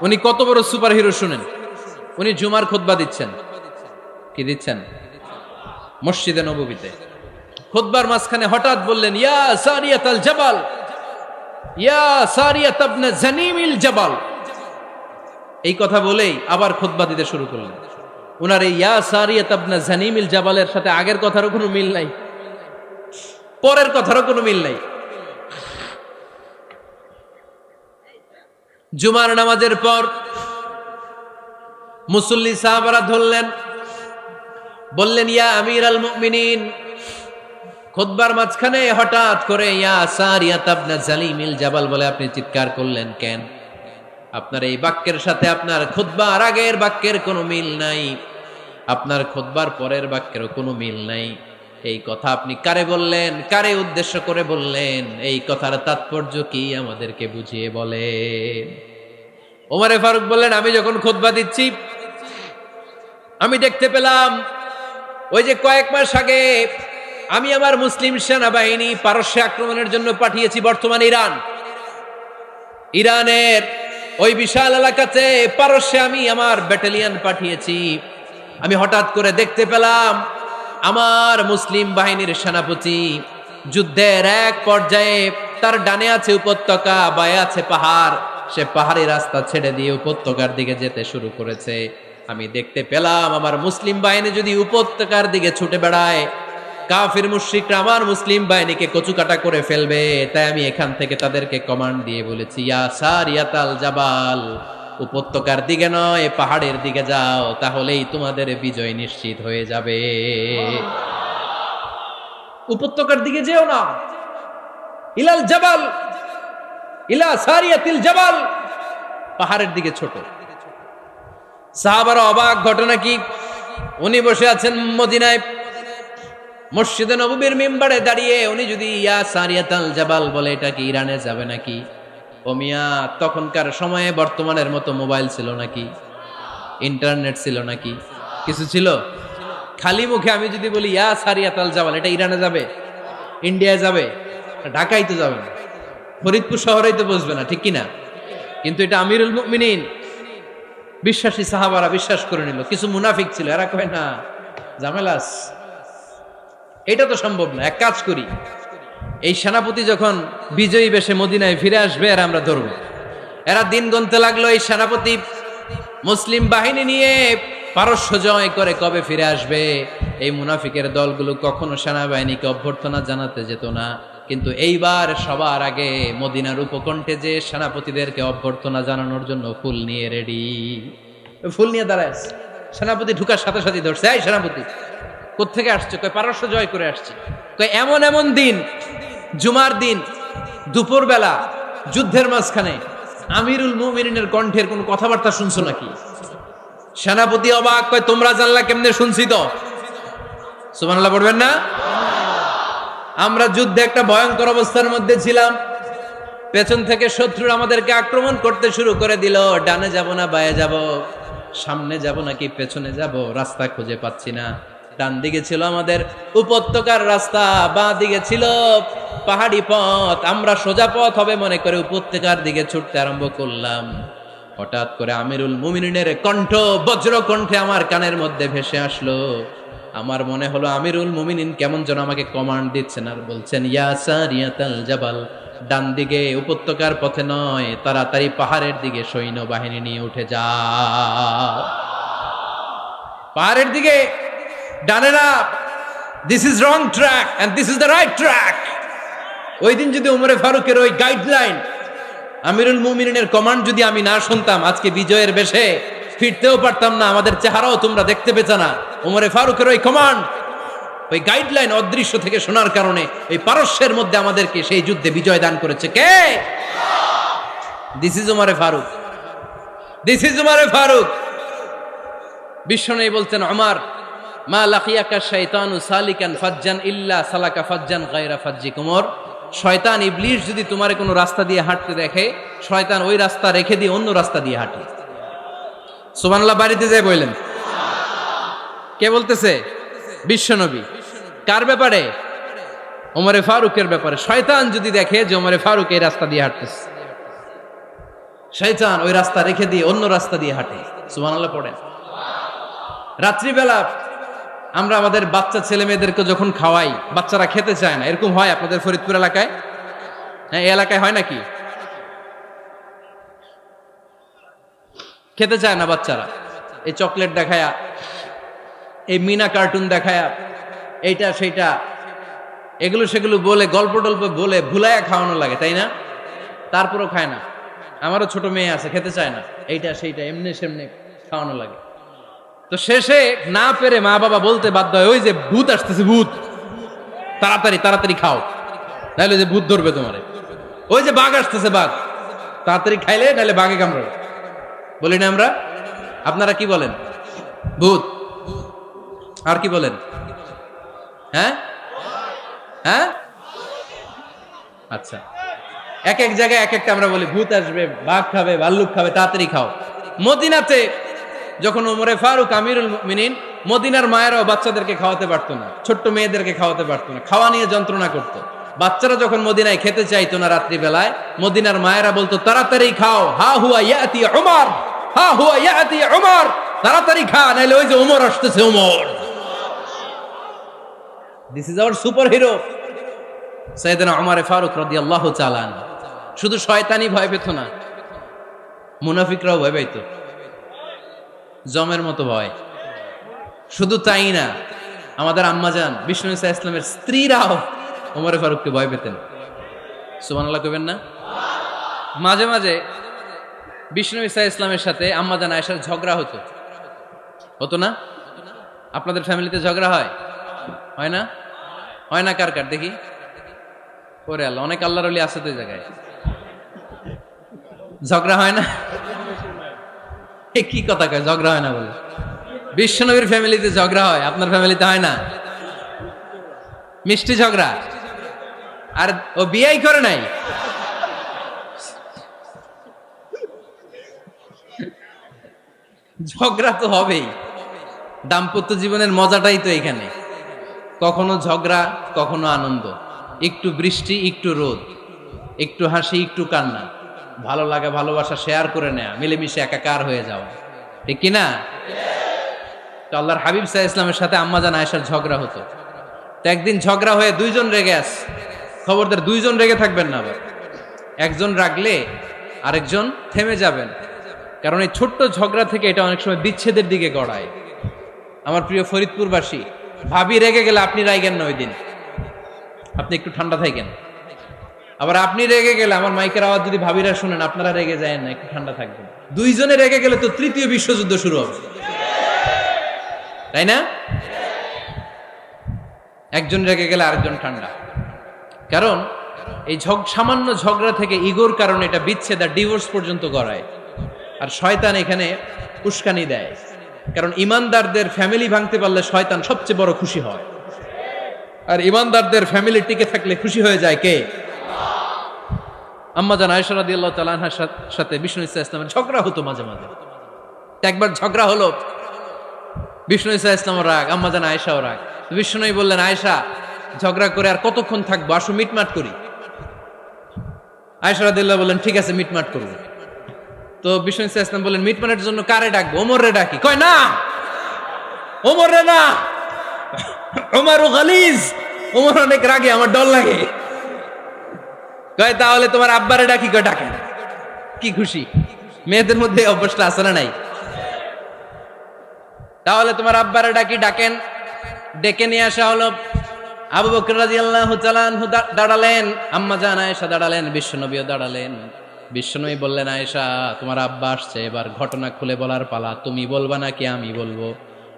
উনি কত বড় সুপার হিরো শুনেন। উনি জুমার খুতবা দিচ্ছেন, কি দিচ্ছেন? মসজিদে নববীতে। খুতবার মাঝখানে হঠাৎ বললেন, ইয়া সারিয়াতাল জাবাল, ইয়া সারিয়াত ইবনে জানিমিল জাবাল। এই কথা বলেই আবার খুতবা দিতে শুরু করলেন। উনার এই ইয়া সারিয়াত ইবনে জানিমিল জাবালের সাথে আগের কথারও কোনো মিল নাই, পরের কথারও কোনো মিল নাই। জুমার নামাজের পর মুসল্লি সাহাবারা ধরলেন, বললেন, ইয়া আমিরাল মুমিনিন। খুতবার মাঝখানে হঠাৎ করে ইয়া সারিয়াত ইবনে জালিমিল জাবাল বলে আপনি চিৎকার করলেন কেন? আপনার এই বাক্যের সাথে আপনার খুতবার আগের বাক্যের কোনো মিল নাই, আপনার খুতবার পরের বাক্যেরও কোনো মিল নাই। এই কথা আপনি কারে বললেন, কারে উদ্দেশ্য করে বললেন? এই কথার তাৎপর্য কি আমাদেরকে বুঝিয়ে বলেন। ওমরে ফারুক বললেন, আমি যখন খুতবা দিচ্ছি আমি দেখতে পেলাম ওই যে কয়েক মাস আগে আমি আমার মুসলিম সেনাবাহিনী পারস্যে আক্রমণের জন্য পাঠিয়েছি, বর্তমান ইরানের ওই বিশাল এলাকাতে পারস্যে আমি আমার ব্যাটালিয়ন পাঠিয়েছি। আমি হঠাৎ করে দেখতে পেলাম আমার মুসলিম বাহিনীর সেনাপতি যুদ্ধের এক পর্যায়ে তার ডানে আছে উপত্যকা, বায়ে আছে পাহাড়, সে পাহাড়ি রাস্তা ছেড়ে দিয়ে উপত্যকার দিকে যেতে শুরু করেছে। আমি দেখতে পেলাম আমার মুসলিম বাহিনী যদি উপত্যকার দিকে ছুটে বেড়ায়, কাফির মুশরিকরা আমার মুসলিম বাহিনীকে কচুকাটা করে ফেলবে। তাই আমি এখান থেকে তাদেরকে কমান্ড দিয়ে বলেছি, ইয়া সারিয়াতাল জাবাল, উপত্যকার দিকে নয় পাহাড়ের দিকে যাও, তাহলেই তোমাদের বিজয় নিশ্চিত হয়ে যাবে। উপত্যকার দিকে যেও না, ইলাল জাবাল, ইলা সারিয়াতিল জাবাল, পাহাড়ের দিকে ছোট। সাহাবারা অবাক, ঘটনা কি? উনি বসে আছেন মদিনায় মসজিদে নববীর মিম্বারে দাঁড়িয়ে, উনি যদি ইয়া সারিয়াতাল জাবাল বলে, এটা কি ইরানে যাবে নাকি? ও মিয়া, তখনকার সময়ে বর্তমানের মতো মোবাইল ছিল নাকি? ইন্টারনেট ছিল নাকি? কিছু ছিল? খালি মুখে আমি যদি বলি ইয়া সারিয়াতাল জাবাল, এটা ইরানে যাবে, ইন্ডিয়ায় যাবে, ঢাকায় তো যাবে না, ফরিদপুর শহরেই তো বসবে না, ঠিক কিনা? কিন্তু এটা আমিরুল মুমিনিন বিশ্বাসী সাহাবারা বিশ্বাস করে নিল। কিছু মুনাফিক ছিল, এরা কয় না ঝামেলাস, এটা তো সম্ভব না। এক কাজ করি, এই সেনাপতি যখন বিজয়ী বেশে মদিনায় ফিরে আসবে আর আমরা ধরবো। এরা দিন গুনতে লাগলো, এই সেনাপতি মুসলিম বাহিনী নিয়ে পারস্য জয় করে কবে ফিরে আসবে। এই মুনাফিকের দলগুলো কখনো সেনাবাহিনীকে অভ্যর্থনা জানাতে যেত না, কিন্তু এইবার সবার আগে মদিনার উপকণ্ঠে যে সেনাপতিদেরকে অভ্যর্থনা জানানোর জন্য ফুল নিয়ে রেডি। ফুল নিয়ে দাঁড়ায় সেনাপতি ঢুকার সাথে সাথে ধরছে, এই সেনাপতি কোত্থেকে আসছে? কয় পারস্য জয় করে আসছে। কয় এমন এমন দিন, জুমার দিন দুপুর বেলা যুদ্ধের মাঝখানে আমিরুল মুমিনিনের কণ্ঠের কোন কথাবার্তা শুনছো নাকি? সেনাপতি অবাক, কয় তোমরা জানলা কেমনে? শুনছি তো। সুবহানাল্লাহ পড়বেন না? আমরা যুদ্ধে একটা ভয়ঙ্কর অবস্থার মধ্যে ছিলাম, পেছন থেকে শত্রুরা আমাদেরকে আক্রমণ করতে শুরু করে দিল। ডানে যাব না বায়ে যাব, সামনে যাব নাকি পেছনে যাব, রাস্তা খুঁজে পাচ্ছি না। ডান দিকে ছিল আমাদের উপত্যকার রাস্তা, বাঁ দিকে ছিল পাহাড়ি পথ। আমরা সোজা পথ হবে মনে করে উপত্যকার দিকে ছুটতে আরম্ভ করলাম। হঠাৎ করে আমিরুল মুমিনিনের কণ্ঠ বজ্র কণ্ঠে আমার কানের মধ্যে ভেসে আসলো। আমার মনে হলো আমিরুল মুমিনিন কেমন যেন আমাকে কমান্ড দিচ্ছেন আর বলছেন, ইয়া সারিয়াতাল জাবাল, ডান দিকে উপত্যকার পথে নয়, তাড়াতাড়ি পাহাড়ের দিকে সৈন্য বাহিনী নিয়ে উঠে যাও। পাহাড়ের দিকে, ডানে না, this is wrong track and this is the right track. ওই দিন যদি ওমরে ফারুকের ওই গাইডলাইন, আমিরুল মুমিনিনের কমান্ড যদি আমি না শুনতাম, আজকে বিজয়ের বেশে ফিরতেও পারতাম না, আমাদের চেহারাও তোমরা দেখতে পেতে না। ওমরে ফারুকের ওই কমান্ড, ওই গাইডলাইন অদৃশ্য থেকে শোনার কারণে এই পারস্যের মধ্যে আমাদেরকে সেই যুদ্ধে বিজয় দান করেছে কে? দিস ইজ ওমরে ফারুক, দিস ইজ ওমরে ফারুক। বিশ্বনবী বলতেন, ওমর, মা লাকিয়াকা শাইতানু সালিকান ফাজ্জান ইল্লা সালাকা ফাজ্জান গায়রা ফাজ্জিক। ওমর, শয়তান ইবলিস যদি তোমার কোনো রাস্তা দিয়ে হাঁটতে দেখে, শয়তান ওই রাস্তা রেখে দিয়ে অন্য রাস্তা দিয়ে হাঁটে। সুবহানাল্লাহ বাড়িতে যায় বললেন, কে বলতেছে? বিশ্বনবী। কার ব্যাপারে? ওমরে ফারুকের ব্যাপারে। শয়তান যদি দেখে যে ওমরে ফারুক এই রাস্তা দিয়ে হাঁটতেছে, শয়তান ওই রাস্তা রেখে দিয়ে অন্য রাস্তা দিয়ে হাঁটে। সুবহানাল্লাহ পড়েন। রাত্রিবেলা আমরা আমাদের বাচ্চা ছেলে মেয়েদেরকে যখন খাওয়াই, বাচ্চারা খেতে চায় না, এরকম হয় আপনাদের ফরিদপুর এলাকায়? হ্যাঁ, এই এলাকায় হয় নাকি? খেতে চায় না বাচ্চারা, এই চকলেট দেখায়া, এই মিনা কার্টুন দেখায়া, এইটা সেইটা এগুলো সেগুলো বলে, গল্প টল্প বলে ভুলাইয়া খাওয়ানো লাগে, তাই না? তারপরও খায় না। আমারও ছোট মেয়ে আছে, খেতে চায় না, এইটা সেইটা এমনি সেমনি খাওয়ানো লাগে। তো শেষে না পেরে মা বাবা বলতে বাধ্য হয়, ওই যে ভূত আসতেছে, ভূত, তাড়াতাড়ি তাড়াতাড়ি খাও, নাহলে যে ভূত ধরবে তোমারে। ওই যে বাঘ আসতেছে, বাঘ, তাড়াতাড়ি খাইলে নাহলে বাঘে কামড়াবে। বলি না আমরা? আপনারা কি বলেন? ভূত। আর কি বলেন? হ্যাঁ হ্যাঁ, আচ্ছা, এক এক জায়গায় এক একটা আমরা বলি, ভূত আসবে, বাঘ খাবে, ভাল্লুক খাবে, তাড়াতাড়ি খাও। মদিনাতে যখন ওমরে ফারুক আমিরুল মুমিনিন, মদিনার মায়েরাও বাচ্চাদেরকে খাওয়াতে পারতো না, ছোট্ট মেয়েদেরকে খাওয়াতে পারতো না, খাওয়া নিয়ে যন্ত্রণা করতো। বাচ্চারা যখন মদিনায় খেতে চাইতো না রাত্রিবেলায়, মদিনার মায়েরা বলতো তাড়াতাড়ি খাও, হা হুয়া ইয়াতি উমর, হা হুয়া ইয়াতি উমর, তাড়াতাড়ি খা, নাইলে ওই যে ওমর আসতেছে, Omar. This is our superhero সাইয়েদনা উমর ফারুক রাদিয়াল্লাহু তাআলা। শুধু শয়তানি ভয় পেত না, মুনাফিকরাও ভয় পাইত, জমের মতো ভয়। শুধু তাই না, আমাদের আম্মাজান বিষ্ণু ইসা ইসলামের স্ত্রীরাও ওমর ফারুককে ভয় পেতেন। সুবহানাল্লাহ কইবেন না? মাঝে মাঝে বিষ্ণু ইসা ইসলামের সাথে আম্মাজান আয়েশার ঝগড়া হতো, হতো না? আপনাদের ফ্যামিলিতে ঝগড়া হয়? হয় না? হয় না? কার কার দেখি? ওরে আল্লাহ, অনেক আল্লাহর ওলি আছে তো এই জায়গায়। ঝগড়া হয় না? কি কথা কয়, ঝগড়া হয় না বলে? বিশ্বনবীর ফ্যামিলিতে ঝগড়া হয়, আপনার ফ্যামিলিতে হয় না? মিষ্টি ঝগড়া। আর ও বিয়েই করে নাই। ঝগড়া তো হবেই, দাম্পত্য জীবনের মজাটাই তো এখানে। কখনো ঝগড়া, কখনো আনন্দ, একটু বৃষ্টি, একটু রোদ, একটু হাসি, একটু কান্না, ভালো লাগা ভালোবাসা শেয়ার করে নেয়া, মিলেমিশে একাকার হয়ে যাওয়া, ঠিক কিনা? তো আল্লাহর হাবিব সাল্লাল্লাহু আলাইহি ইসলামের সাথে আম্মাজান আয়েশার ঝগড়া হতো। তো একদিন ঝগড়া হয়ে দুইজন রেগে আছে। খবরদার, দুইজন রেগে থাকবেন না আবার। একজন রাগলে আরেকজন থেমে যাবেন, কারণ এই ছোট্ট ঝগড়া থেকে এটা অনেক সময় বিচ্ছেদের দিকে গড়ায়। আমার প্রিয় ফরিদপুরবাসী, ভাবি রেগে গেলে আপনি রাইগেন না, ওই দিন আপনি একটু ঠান্ডা থাকেন। আবার আপনি রেগে গেলে, আমার মাইকের আওয়াজ যদি ভাবিরা শুনেন, আপনারা রেগে যায় না, একটু ঠান্ডা থাকবেন। দুইজনে রেগে গেলে তো তৃতীয় বিশ্বযুদ্ধ শুরু হবে, তাই না? একজন রেগে গেলে আরেকজন ঠান্ডা। কারণ এই সামান্য ঝগড়া থেকে ইগোর কারণে এটা বিচ্ছেদ আর ডিভোর্স পর্যন্ত গড়ায়। আর শয়তান এখানে উস্কানি দেয়, কারণ ইমানদারদের ফ্যামিলি ভাঙতে পারলে শয়তান সবচেয়ে বড় খুশি হয়। আর ইমানদারদের ফ্যামিলি টিকে থাকলে খুশি হয়ে যায় কে? আম্মাজান আয়েশা রাদিয়াল্লাহু তাআলা আনহার সাথে বিষ্ণু ইসা ইসলামের ঝগড়া হতো মাঝে মাঝে। একবার ঝগড়া হলো, বিষ্ণু ইসা ইসলামও রাগ, আম্মাজান আয়েশাও রাগ। বিষ্ণুই বললেন, আয়েশা, ঝগড়া করে আর কতক্ষণ থাকবো, আসো মিটমাট করি। আয়েশা রাদিয়াল্লাহু বললেন, ঠিক আছে, মিটমাট করবো। তো বিষ্ণু ইসা ইসলাম বললেন, মিটমাটের জন্য কারে ডাকবো? ওমর রে ডাকি। কয় না, ওমর রে না, ওমর গালিজ, ওমর অনেক রাগে, আমার ডর লাগে। কয় তাহলে তোমার আব্বারে ডাকি। কয় ডাকেন। কি খুশি! মেয়েদের মধ্যে অভ্যাসটা আছে না নাই? তাহলে তোমার আব্বারে ডাকি, ডাকেন। ডেকে নিয়ে আসা হলো। আবু বকর রাদিয়াল্লাহু তাআলা আনহু দাঁড়ালেন, আম্মাজান আয়েশা দাঁড়ালেন, বিশ্বনবীও দাঁড়ালেন। বিশ্বনবী বললেন, আয়েশা, তোমার আব্বা আসছে, এবার ঘটনা খুলে বলার পালা, তুমি বলবা নাকি আমি বলবো?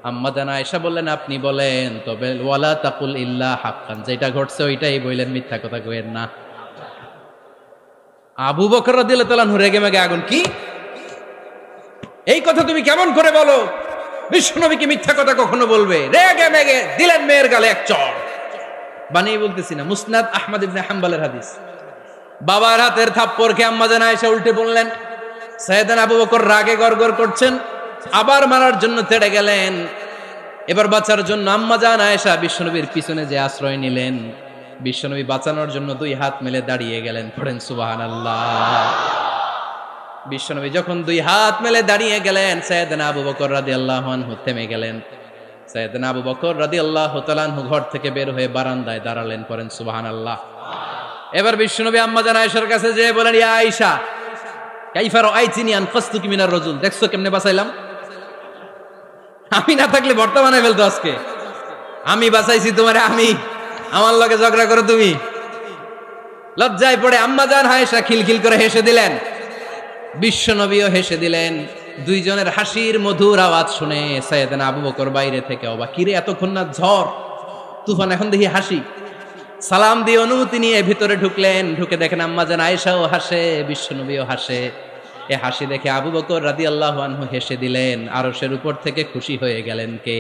আম্মাজান আয়েশা বললেন, আপনি বলেন, তবে ওয়ালা তাকুল ইল্লা হাক্কান, যেটা ঘটছে ওইটাই বললেন, মিথ্যা কথা কইেন না। আবু বকর রাদিয়াল্লাহু তাআলা আনহু রেগে মেগে আগুন। কি এই কথা তুমি কেমন করে বলো? বিশ্বনবীকে মিথ্যা কথা কখনো বলবে? রেগে মেগে দিলেন মেয়ের গালে এক চড়। বানিয়ে বলতেছি না, মুসনাদ আহমদ ইবনে হাম্বলের হাদিস। বাবার হাতের থাপ্পড় খেয়ে আম্মাজান আয়েশা উল্টে পড়লেন। সাইয়েদনা আবু বকর রাগে গড়গড় করছেন, আবার মারার জন্য তেড়ে গেলেন। এবার বাঁচার জন্য আম্মা জান আয়েশা বিশ্বনবীর পিছনে যে আশ্রয় নিলেন, বিশ্বনবী বাঁচানোর জন্য দুই হাত মেলে দাঁড়িয়ে গেলেন। পড়েন সুবহানাল্লাহ। বিশ্বনবী যখন দুই হাত মেলে দাঁড়িয়ে গেলেন, সাইয়েদনা আবু বকর রাদিয়াল্লাহু আনহু থেমে গেলেন। সাইয়েদনা আবু বকর রাদিয়াল্লাহু তাআলা আনহু ঘর থেকে বের হয়ে বারান্দায় দাঁড়ালেন। পড়েন সুবহানাল্লাহ। এবার বিশ্বনবী আম্মা জান আয়েশার কাছে যেয়ে বলেন, ইয়া আয়েশা কাইফা রাআইতিনি আনকাসতুকি মিনার রাজুল, দেখছো কেমনে বাঁচাইলাম? আমি না থাকলে ভর্তা বানাই ফেলতো আজকে। আমি বাঁচাইছি তোমারে, আমি আমার লগে ঝগড়া করো তুমি। লজ্জায় পড়ে আম্মা জান আয়েশা খিলখিল করে হেসে দিলেন, বিশ্বনবীও হেসে দিলেন। দুইজনের হাসির মধুর আওয়াজ শুনে সাইয়েদনা আবু বকর বাইরে থেকে অবাক, কিরে এতক্ষণ না ঝড় তুফান, এখন দেখি হাসি। সালাম দিয়ে অনুমতি নিয়ে ভিতরে ঢুকলেন। ঢুকে দেখেন আম্মা জান আয়েশাও হাসে, বিশ্বনবীও হাসে। এ হাসি দেখে আবু বকর রাদিয়াল্লাহু আনহু হেসে দিলেন। আরশের উপর থেকে খুশি হয়ে গেলেন কে?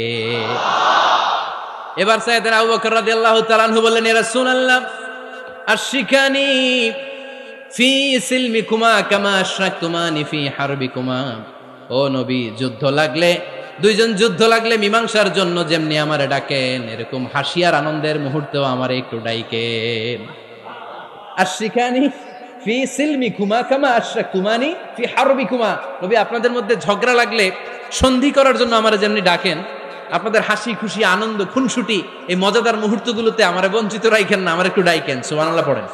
এবার সাইয়েদনা আবু বকর রাদিয়াল্লাহু তাআলা আনহু বললেন, ইয়া রাসূলুল্লাহ আশরিকানি ফি সিলমিকুমা কামা আশরাকতুমানি ফি হারবিকুমা। ও নবী, যুদ্ধ লাগলে, দুইজন যুদ্ধ লাগলে মীমাংসার জন্য যেমনি আমারে ডাকেন, এরকম হাসি আর আনন্দের মুহূর্তেও আমারে একটু ডাইকেন। আশরিকানি ফি সিলমিকুমা কামা আশরাকতুমানি ফি হারবিকুমা। নবী, আপনাদের মধ্যে ঝগড়া লাগলে সন্ধি করার জন্য আমারে যেমনি ডাকেন, আপনাদের হাসি খুশি আনন্দ খুনসুটি এই মজাদার মুহূর্তগুলোতে আমারে বঞ্চিত রাখেন না, আমার একটু ডাইকেন। সুবহানাল্লাহ পড়েন।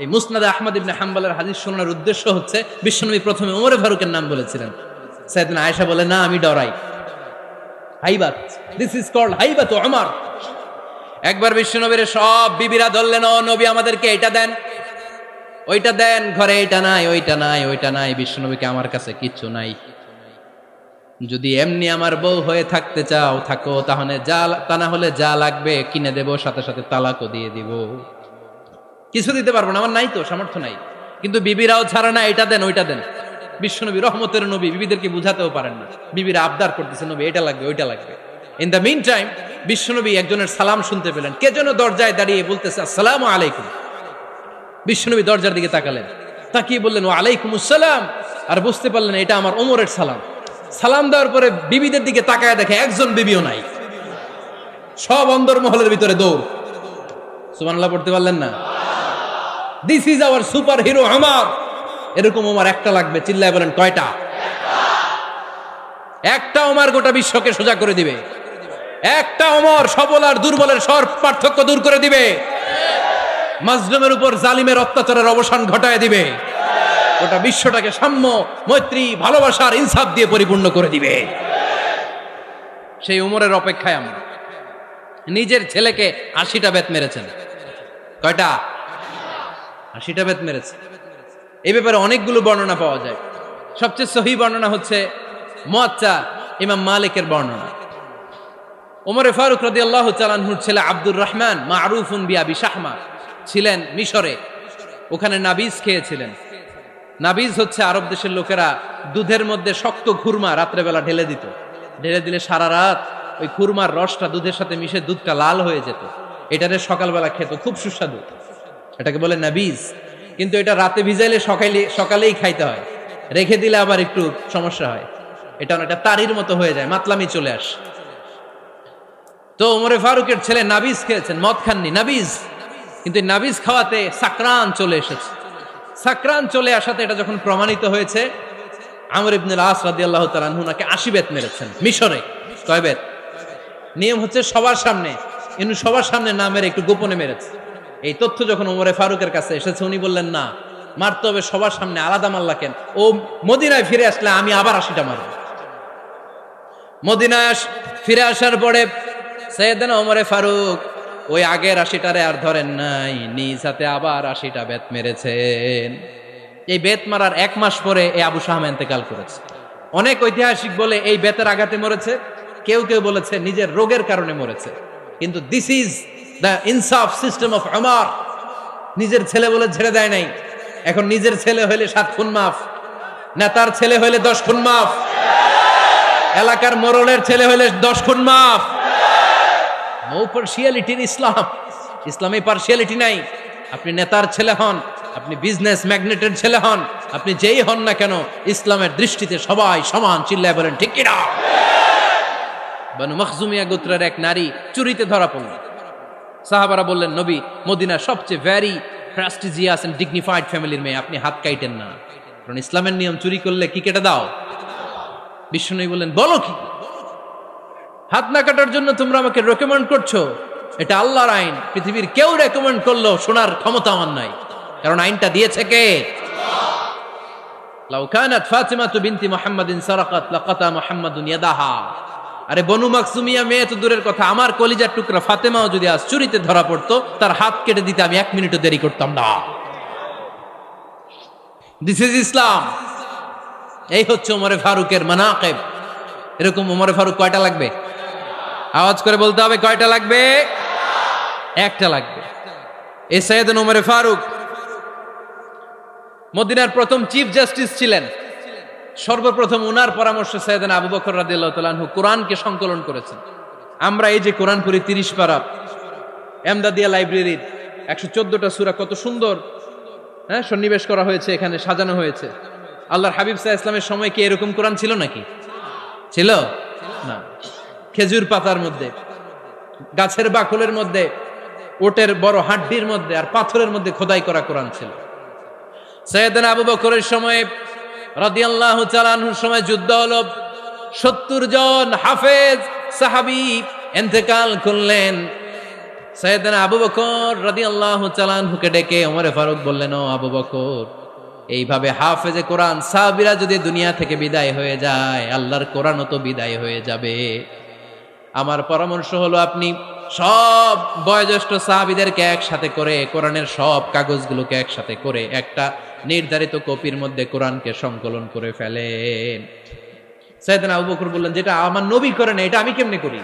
এই মুসনাদ আহমদ ইবনে হাম্বলের হাদিস শোনার উদ্দেশ্য হচ্ছে, বিশ্বনবী প্রথমে ওমরে ফারুকের নাম বলেছিলেন। সাইয়েদনা আয়েশা বলে, না আমি ডরাই। হাইবাত, দিস ইজ কল্ড হাইবাত ওমর। একবার বিশ্বনবীর সব বিবিরা ধরলেন, ও নবী আমাদেরকে এটা দেন, ওইটা দেন, ঘরে এটা নাই, ওইটা নাই, ওইটা নাই। বিশ্বনবীকে, আমার কাছে কিচ্ছু নাই, যদি এমনি আমার বউ হয়ে থাকতে চাও থাকো, তাহলে তা না হলে যা লাগবে কিনে দেব, সাথে সাথে তালাকও দিয়ে দিব। কিছু দিতে পারবো না, আমার নাই তো, সামর্থ্য নাই। কিন্তু বিবিরাও ছাড়া না, এটা দেন ওইটা দেন। বিশ্বনবী রহমতের নবী, বিবিদেরকে বুঝাতেও পারেন না, বিবিরা আবদার করতেছে, নবী এটা লাগবে ওইটা লাগবে। ইন দ্য মিন টাইম বিশ্বনবী একজনের সালাম শুনতে পেলেন। কে যেন দরজায় দাঁড়িয়ে বলতেছে, আসসালামু আলাইকুম। বিশ্বনবী দরজার দিকে তাকালেন, তাকিয়ে বললেন, ওয়া আলাইকুমুস সালাম। আর বুঝতে পারলেন এটা আমার ওমরের সালাম। সালাম দেওয়ার পরে বিবিদের দিকে তাকায় দেখে একজন বিবিও নাই, সব অন্দরমহলের ভিতরে দৌড়। সুবহানাল্লাহ পড়তে পারলেন না? This is our super hero Omar. এরকম ওমর একটা লাগবে, চিল্লায় বলেন কয়টা? একটা ওমর গোটা বিশ্বকে সোজা করে দিবে। একটা ওমর সবল আর দুর্বলের সব পার্থক্য দূর করে দিবে। মাজলুমের উপর জালিমের অত্যাচারের অবসান ঘটায় দিবে। গোটা বিশ্বটাকে সাম্য, মৈত্রী, ভালোবাসার ইনসাফ দিয়ে পরিপূর্ণ করে দিবে। সেই উমরের অপেক্ষায় আমরা। নিজের ছেলেকে 80টা বেত মেরেছেন। কয়টা? 80টা বেত মেরেছে। এই ব্যাপারে অনেকগুলো বর্ণনা পাওয়া যায়। সবচেয়ে সহি বর্ণনা হচ্ছে মুয়াত্তা ইমাম মালিকের বর্ণনা। ওমরে ফারুক রাদিয়াল্লাহু তাআলা আনহুর ছেলে আব্দুর রহমান মারুফুন বিআবি শাহমা ছিলেন মিশরে। ওখানে নাবিজ খেয়েছিলেন। নাবিজ হচ্ছে আরব দেশের লোকেরা দুধের মধ্যে শক্ত খুরমা রাত্রেবেলা ঢেলে দিত। ঢেলে দিলে সারা রাত ওই খুরমার রসটা দুধের সাথে মিশে দুধটা লাল হয়ে যেত। এটারে সকালবেলা খেত, খুব সুস্বাদু, এটাকে বলে নাবিজ। কিন্তু এটা রাতে ভিজাইলে সকালেই খাইতে হয়, রেখে দিলে আবার একটু সমস্যা হয়। এটা অনেকটা তারির মতো হয়ে যায়, মাতলামি চলে আসে। তো ওমরে ফারুকের ছেলে নাবিজ খেয়েছেন, মদ খাননি, নাবিজ। কিন্তু নাবিজ খাওয়াতে সাকরান চলে এসেছে। সাকরান চলে আসাতে এটা যখন প্রমাণিত হয়েছে, আমর ইবনে আস রাদিয়াল্লাহু তাআলা আনহু নাকি 80 বেত মেরেছেন মিশরে। কয় বেত? নিয়ম হচ্ছে সবার সামনে, কিন্তু সবার সামনে না মেরে একটু গোপনে মেরেছে। এই তথ্য যখন ওমরে ফারুকের কাছে এসেছে, উনি বললেন, না, মারতে হবে সবার সামনে, আলাদা মারলা কেন? ও মদিনায় ফিরে আসলে আমি আবার 80টা মারব। মদিনায় ফিরে আসার পরে সাইয়েদনা ওমরে ফারুক ওই আগের 80টারে আর ধরেন নাই, নিজ হাতে আবার 80টা বেত মেরেছেন। এই বেত মারার 1 মাস পরে এই আবু শাহমা ইন্তেকাল করেছে। অনেক ঐতিহাসিক বলে এই বেতের আঘাতে মরেছে, কেউ কেউ বলেছে নিজের রোগের কারণে মরেছে। কিন্তু দিস ইজ দ্য ইনসাফ সিস্টেম অফ ওমর। নিজের ছেলে বলে ছেড়ে দেয় নাই। এখন নিজের ছেলে হইলে 7 খুন মাফ, নেতার ছেলে হইলে 10 খুন মাফ, এলাকার মোড়লের ছেলে হইলে 10 খুন মাফ। নো পার্সিয়ালিটি ইন ইসলাম। ইসলামে পার্সিয়ালিটি নাই। আপনি নেতার ছেলে হন, আপনি বিজনেস ম্যাগনেটের ছেলে হন, আপনি যেই হন না কেন, ইসলামের দৃষ্টিতে সবাই সমান। চিল্লায় বলেন ঠিক কিনা? বানু মখজুমিয়া গোত্রের এক নারী চুরিতে ধরা পড়ল। সাহাবারা বললেন, নবী, মদিনার সবচেয়ে ভ্যারি প্রেস্টিজিয়াস এন্ড ডিগনিফাইড ফ্যামিলির মেয়ে, আপনি হাত কাইটেন না, কারণ ইসলামের নিয়ম চুরি করলে কি কেটে দাও? বিশ্বনবী বললেন, বলো কি, হাত না কাটার জন্য তোমরা আমাকে রেকমেন্ড করছো? এটা আল্লাহর আইন, পৃথিবীর কেউ রেকমেন্ড করলো শোনার ক্ষমতা আমার নাই, কারণ আইনটা দিয়েছে কে? লাউ কানাত ফাতিমাতু বিনতি মুহাম্মাদিন সারাকাত লাকাতা মুহাম্মাদুন ইয়াদাহা। আরে বনু মাকসুমিয়া মেয়ে তো দূরের কথা, আমার কলিজার টুকরা ফাতেমাও যদি আজ চুরিতে ধরা পড়তো, তার হাত কেটে দিতে আমি 1 মিনিটও দেরি করতাম না। দিস ইজ ইসলাম। এই হচ্ছে ওমরে ফারুকের মানাকিব। এরকম ওমরে ফারুক কয়টা লাগবে? আওয়াজ করে বলতে হবে, কয়টা লাগবে? একটা লাগবে। এই সাইয়েদনা ওমরে ফারুক মদিনার প্রথম চিফ জাস্টিস ছিলেন। সর্বপ্রথম ওনার পরামর্শে সাইয়েদনা আবু বকর রাদিয়াল্লাহু তাআলা আনহু কোরআনকে সংকলন করেছেন। আমরা এই যে কোরআন পড়ি 30 পারা, এমদাদিয়া লাইব্রেরির 114টা সূরা, কত সুন্দর সন্নিবেশ করা হয়েছে, এখানে সাজানো হয়েছে। আল্লাহর হাবিব সাল্লাল্লাহু আলাইহি ওয়াসাল্লামের সময় কি এরকম কোরআন ছিল নাকি? ছিল না। খেজুর পাতার মধ্যে, গাছের বাকলের মধ্যে, ওটের বড় হাড্ডির মধ্যে আর পাথরের মধ্যে খোদাই করা কোরআন ছিল। সাইয়েদনা আবু বকরের সময় রাদিয়াল্লাহু তাআলা আনহুর সময় যুদ্ধ হলো, 70 জন হাফেজ সাহাবী ইন্তেকাল করলেন। সাইয়েদনা আবু বকর রাদিয়াল্লাহু তাআলা আনহুকে ডেকে ওমরে ফারুক বললেন, ও আবু বকর, এইভাবে হাফেজে কোরআন সাহাবীরা যদি দুনিয়া থেকে বিদায় হয়ে যায়, আল্লাহর কোরআনও তো বিদায় হয়ে যাবে। আমার পরামর্শ হলো, আপনি সব বয়োজ্যেষ্ঠ সাহাবীদেরকে একসাথে করে কোরআনের সব কাগজগুলোকে একসাথে করে একটা নির্ধারিত কপির মধ্যে কোরআনকে সংকলন করে ফেলেন। সাইয়েদনা আবু বকর বললেন, যেটা আমার নবী করে না, এটা আমি কেমনে করি?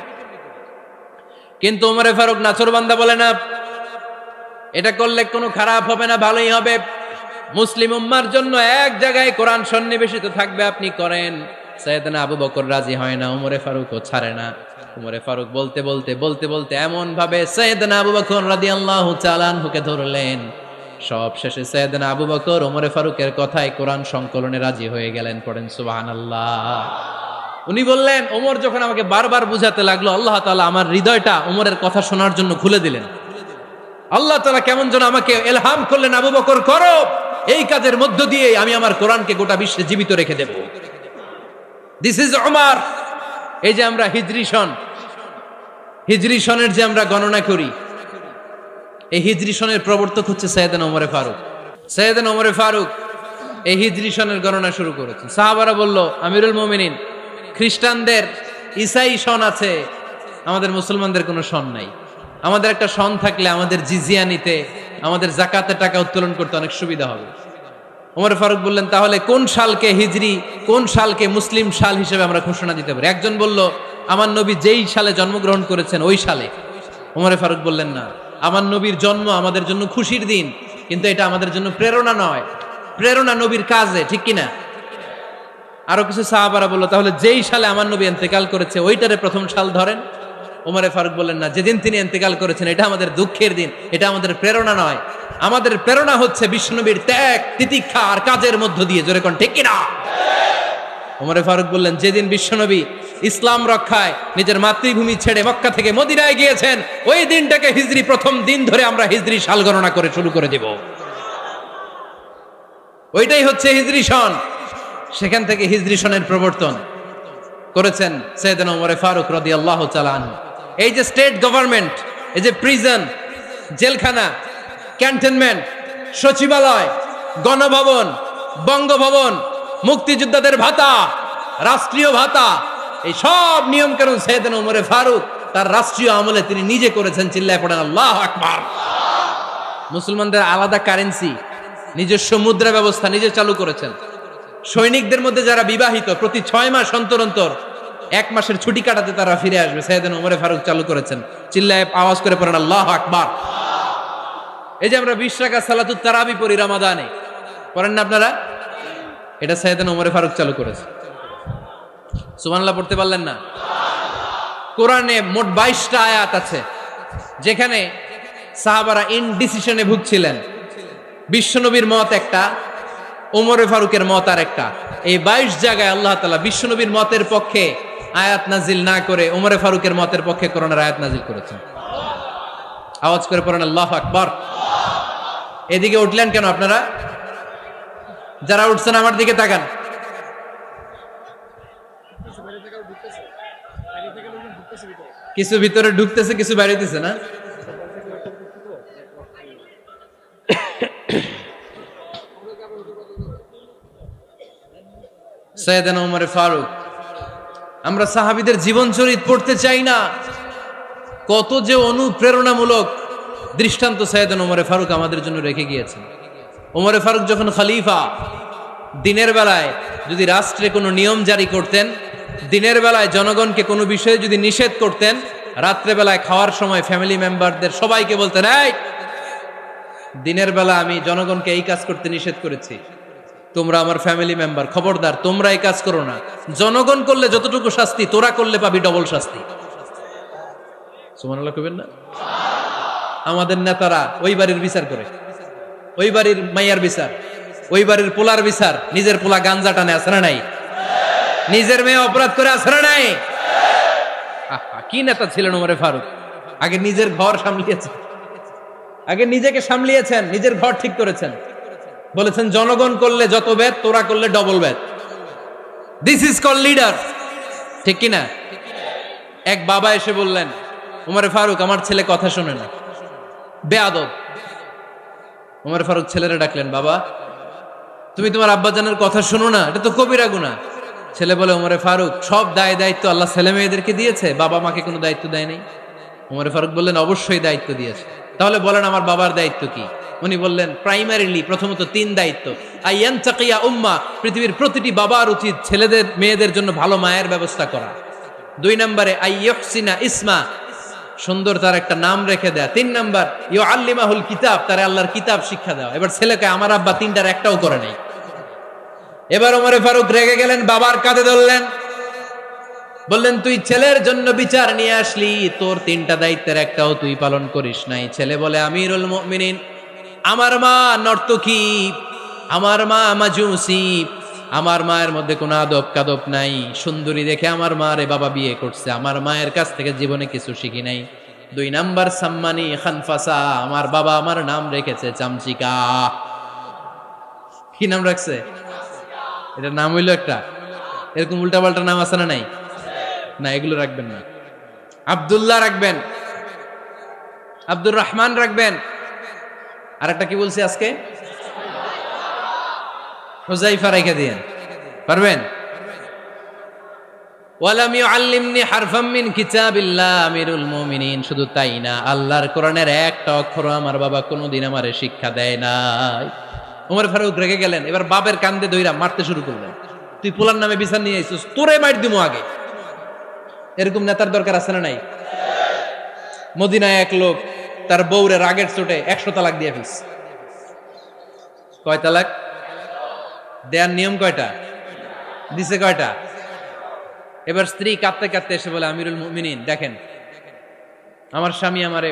কিন্তু ওমরে ফারুক নাছরবান্দা বলে না, এটা করলে কোনো খারাপ হবে না, ভালোই হবে। মুসলিম উম্মার জন্য এক জায়গায় কোরআন সন্নিবেশিত থাকবে, আপনি করেন। সাইয়েদনা আবু বকর রাজি হয় না, ওমরে ফারুকও ছাড়ে না। ওমরে ফারুক বলতে বলতে বলতে বলতে এমন ভাবে সাইয়েদনা আবু বকর রাদিয়াল্লাহু তাআলা আনহুকে ধরলেন, সব শেষে সাইয়েদনা আবু বকর ওমরে ফারুকের কথায় কোরআন সংকলনে রাজি হয়ে গেলেন। পড়েন সুবহানাল্লাহ। উনি বললেন, ওমর যখন আমাকে বারবার বুঝাতে লাগলো, আল্লাহ তাআলা আমার হৃদয়টা ওমরের কথা শোনার জন্য খুলে দিলেন। আল্লাহ তাআলা কেমন যেন আমাকে ইলহাম করলেন, আবু বকর করো, এই কাজের মধ্য দিয়ে আমি আমার কোরআনকে গোটা বিশ্বে জীবিত রেখে দেব। This is Omar. এই যে আমরা হিজরি সনের যে আমরা গণনা করি, এই হিজরি সনের প্রবর্তক হচ্ছে সাইয়েদনা ওমরে ফারুক। সাইয়েদনা ওমরে ফারুক এই হিজরি সনের গণনা শুরু করেছেন। সাহাবারা বলল, আমিরুল মুমিনিন, খ্রিস্টানদের ঈসাই সন আছে, আমাদের মুসলমানদের কোনো সন নাই। আমাদের একটা সন থাকলে আমাদের জিজিয়া নিতে, আমাদের যাকাতের টাকা উত্তোলন করতে অনেক সুবিধা হবে। ওমর ফারুক বললেন, তাহলে কোন সালকে হিজরি, কোন সালকে মুসলিম সাল হিসেবে আমরা ঘোষণা দিতে পারি? একজন বলল, আমার নবী যেই সালে জন্মগ্রহণ করেছেন ওই সালে। ওমর ফারুক বললেন, না, আমার নবীর জন্ম আমাদের জন্য খুশির দিন, কিন্তু এটা আমাদের জন্য প্রেরণা নয়। প্রেরণা নবীর কাজে, ঠিক কিনা? আরো কিছু সাহাবারা বলল, তাহলে যেই সালে আমার নবী ইন্তেকাল করেছে ওইটারে প্রথম সাল ধরেন। ওমর ফারুক বললেন, না, যেদিন তিনি ইন্তেকাল করেছেন এটা আমাদের দুঃখের দিন, এটা আমাদের প্রেরণা নয়। আমাদের প্রেরণা হচ্ছে বিশ্বনবীর ত্যাগ, তিতিক্ষা আর কাজের মধ্য দিয়ে। জোরে কোন ঠিক কিনা? ওমর ফারুক বললেন, যেদিন বিশ্বনবী ইসলাম রক্ষায় নিজের মাতৃভূমি ছেড়ে মক্কা থেকে মদিনায় গিয়েছেন, ওই দিনটাকে হিজরি প্রথম দিন ধরে আমরা হিজরি সাল গণনা করে শুরু করে দেব। ওইটাই হচ্ছে হিজরি সন। সেখান থেকে হিজরি সনের প্রবর্তন করেছেন সাইয়েদনা ওমর ফারুক রাদিয়াল্লাহু তাআলা আনহু। এই যে স্টেট গভর্নমেন্ট, এই যে প্রিজন, জেলখানা, ক্যান্টনমেন্ট, সচিবালয়, গণভবন, বঙ্গভবন, মুক্তিযোদ্ধাদের ভাতা, রাষ্ট্রীয় ভাতা, এই সব নিয়ম কানুন সাইয়েদনা ওমর ফারুক তার রাষ্ট্রীয় আমলে তিনি নিজে করেছেন। চিল্লায় পড়েন আল্লাহু আকবার। মুসলমানদের আলাদা কারেন্সি, নিজস্ব মুদ্রা ব্যবস্থা নিজে চালু করেছেন। সৈনিকদের মধ্যে যারা বিবাহিত, প্রতি 6 মাস অন্তর অন্তর 1 মাসের ছুটি কাটাতে তারা ফিরে আসবে, সাইয়েদনা ওমর ফারুক চালু করেছেন। চিল্লায় আওয়াজ করে পড়েন আল্লাহু আকবার। এই যে আমরা 20 রাকাত সালাতুত তারাবি পড়ি রমাদানে, পড়েন না আপনারা? এটা সাইয়েদনা ওমর ফারুক চালু করেছে। সুবহানাল্লাহ পড়তে পারলেন না? কোরআনে মোট 22টা আয়াত আছে যেখানে সাহাবারা ইনডিসিশনে ভুগছিলেন। বিশ্বনবীর মত একটা, ওমর ফারুকের মত আর একটা। এই 22 জায়গায় আল্লাহ তাআলা বিশ্বনবীর মতের পক্ষে আয়াত নাজিল না করে ওমরে ফারুকের মতের পক্ষে করোনার আয়াত নাজিল করেছেন। আওয়াজ করে পড়েন আল্লাহু আকবার। এদিকে উঠলেন কেন আপনারা? যারা উঠছেন আমার দিকে তাকান। কিছু ভিতরে ঢুকতেছে, কিছু বাইরেতেছে না? সাইয়েদনা ওমর ফারুক, আমরা সাহাবীদের জীবন চরিত পড়তে চাই না? কত যে অনুপ্রেরণামূলক দৃষ্টান্ত সাইয়েদনা ওমর ফারুক আমাদের জন্য রেখে গিয়েছেন। ওমর ফারুক যখন খলিফা, দিনের বেলায় যদি রাষ্ট্রে কোনো নিয়ম জারি করতেন, দিনের বেলায় জনগণকে কোনো বিষয়ে যদি নিষেধ করতেন, রাত্রে বেলায় খাওয়ার সময় ফ্যামিলি মেম্বারদের সবাইকে বলতেন, এই দিনের বেলা আমি জনগণকে এই কাজ করতে নিষেধ করেছি, তোমরা আমার ফ্যামিলি মেম্বার, খবরদার তোমরা এই কাজ করো না। জনগণ করলে যতটুকু শাস্তি, তোরা করলে পাবি ডবল শাস্তি। সুবহানাল্লাহ কইবেন না? আমাদের নেতারা ওই বাড়ির বিচার করে, ওই বাড়ির মাইয়ার বিচার, ওই বাড়ির পোলার বিচার, নিজের পোলা গাঞ্জা টানে, আছে না নাই? নিজের মেয়ে অপরাধ করে, আছে না নাই? কি নেতা ছিলেন ওমর ফারুক! আগে নিজের ঘর সামলিয়েছেন, আগে নিজেকে সামলিয়েছেন, নিজের ঘর ঠিক করেছেন। বলেছেন জনগণ করলে যত বেদ, তোরা করলে double Veda. This is call leader, ঠিক কিনা? এক বাবা এসে বললেন, ওমর ফারুক আমার ছেলে কথা শোনে না, বেয়াদব। ওমর ফারুক ছেলেরা ডাকলেন, বাবা তুমি তোমার আব্বাজানের কথা শোনো না, এটা তো কবিরা গুনাহ। ছেলে বলে, ওমর ফারুক সব দায় দায়িত্ব আল্লাহ ছেলে মেয়েদেরকে দিয়েছে, বাবা মাকে কোনো দায়িত্ব দেয় নাই। ওমর ফারুক বললেন, অবশ্যই দায়িত্ব দিয়েছে। তাহলে বলেন আমার বাবার দায়িত্ব কি? উনি বললেন, প্রাইমারিলি প্রথমত 3 দায়িত্ব। আইয়ান চাকিয়া উম্মা, পৃথিবীর প্রতিটি বাবার উচিত ছেলেদের মেয়েদের জন্য ভালো মায়ের ব্যবস্থা করা। 2 নম্বরে আইয়ুহসিনা ইসমা, সুন্দর তার একটা নাম রেখে দেয়া। 3 নাম্বার ইউআল্লিমাহুল কিতাব, তার আল্লাহর কিতাব শিক্ষা দেওয়া। এবার ছেলেকে আমার আব্বা 3টার একটাও করে নাই। এবার ওমর ফারুক রেগে গেলেন, বাবার কাঁধে ধরলেন, বললেন তুই ছেলের জন্য বিচার নিয়ে আসলি, তোর 3টা দায়িত্বের একটাও তুই পালন করিস নাই। ছেলে বলে, আমিরুল মুমিনিন আমার মা নর্তকী, আমার মা মাজুসি, আমার মায়ের মধ্যে কোনো আদব কাদব নাই, সুন্দরী দেখে আমার মা রে বাবা বিয়ে করছে, আমার মায়ের কাছ থেকে জীবনে কিছু শিখি নাই। 2 নাম্বার সাম্মানি খানফাসা, আমার বাবা আমার নাম রেখেছে চামচিকা। কি নাম রাখছে? এটা নাম হইলো একটা, এরকম উল্টাপাল্টা নাম আছে না নাই? না, এগুলো রাখবেন না। আব্দুল্লাহ রাখবেন, আব্দুর রহমান রাখবেন, আর একটা কি বলছি আজকে? হুযায়ফা রেখে দিয়েন, পারবেন? ওয়ালাম ইউআল্লিমনি হারফাম মিন কিতাবিল্লাহ আমিরুল মুমিনিন, শুধু তাই না, আল্লাহর কোরআনের একটা অক্ষর আমার বাবা কোনোদিন আমারে শিক্ষা দেয় নাই। ওমর ফারুক রেগে গেলেন, এবার বাবার কান্দে ধইরা মারতে শুরু করলেন। তুই পোলার নামে বিচার নিয়ে আইছিস, তোরে মার দিমু আগে। এরকম নেতার দরকার আছে না নাই? মদিনায় এক লোক তার বউরে রাগের চোটে 100 তালাক দিয়ে ফেলছে। কয় তালাক দেয়ার নিয়ম কয়টা? দিছে কয়টা? এবার স্ত্রী কাঁদতে কাঁদতে এসে বলে, আমিরুল মুমিনিন দেখেন, আমার স্বামী আমারে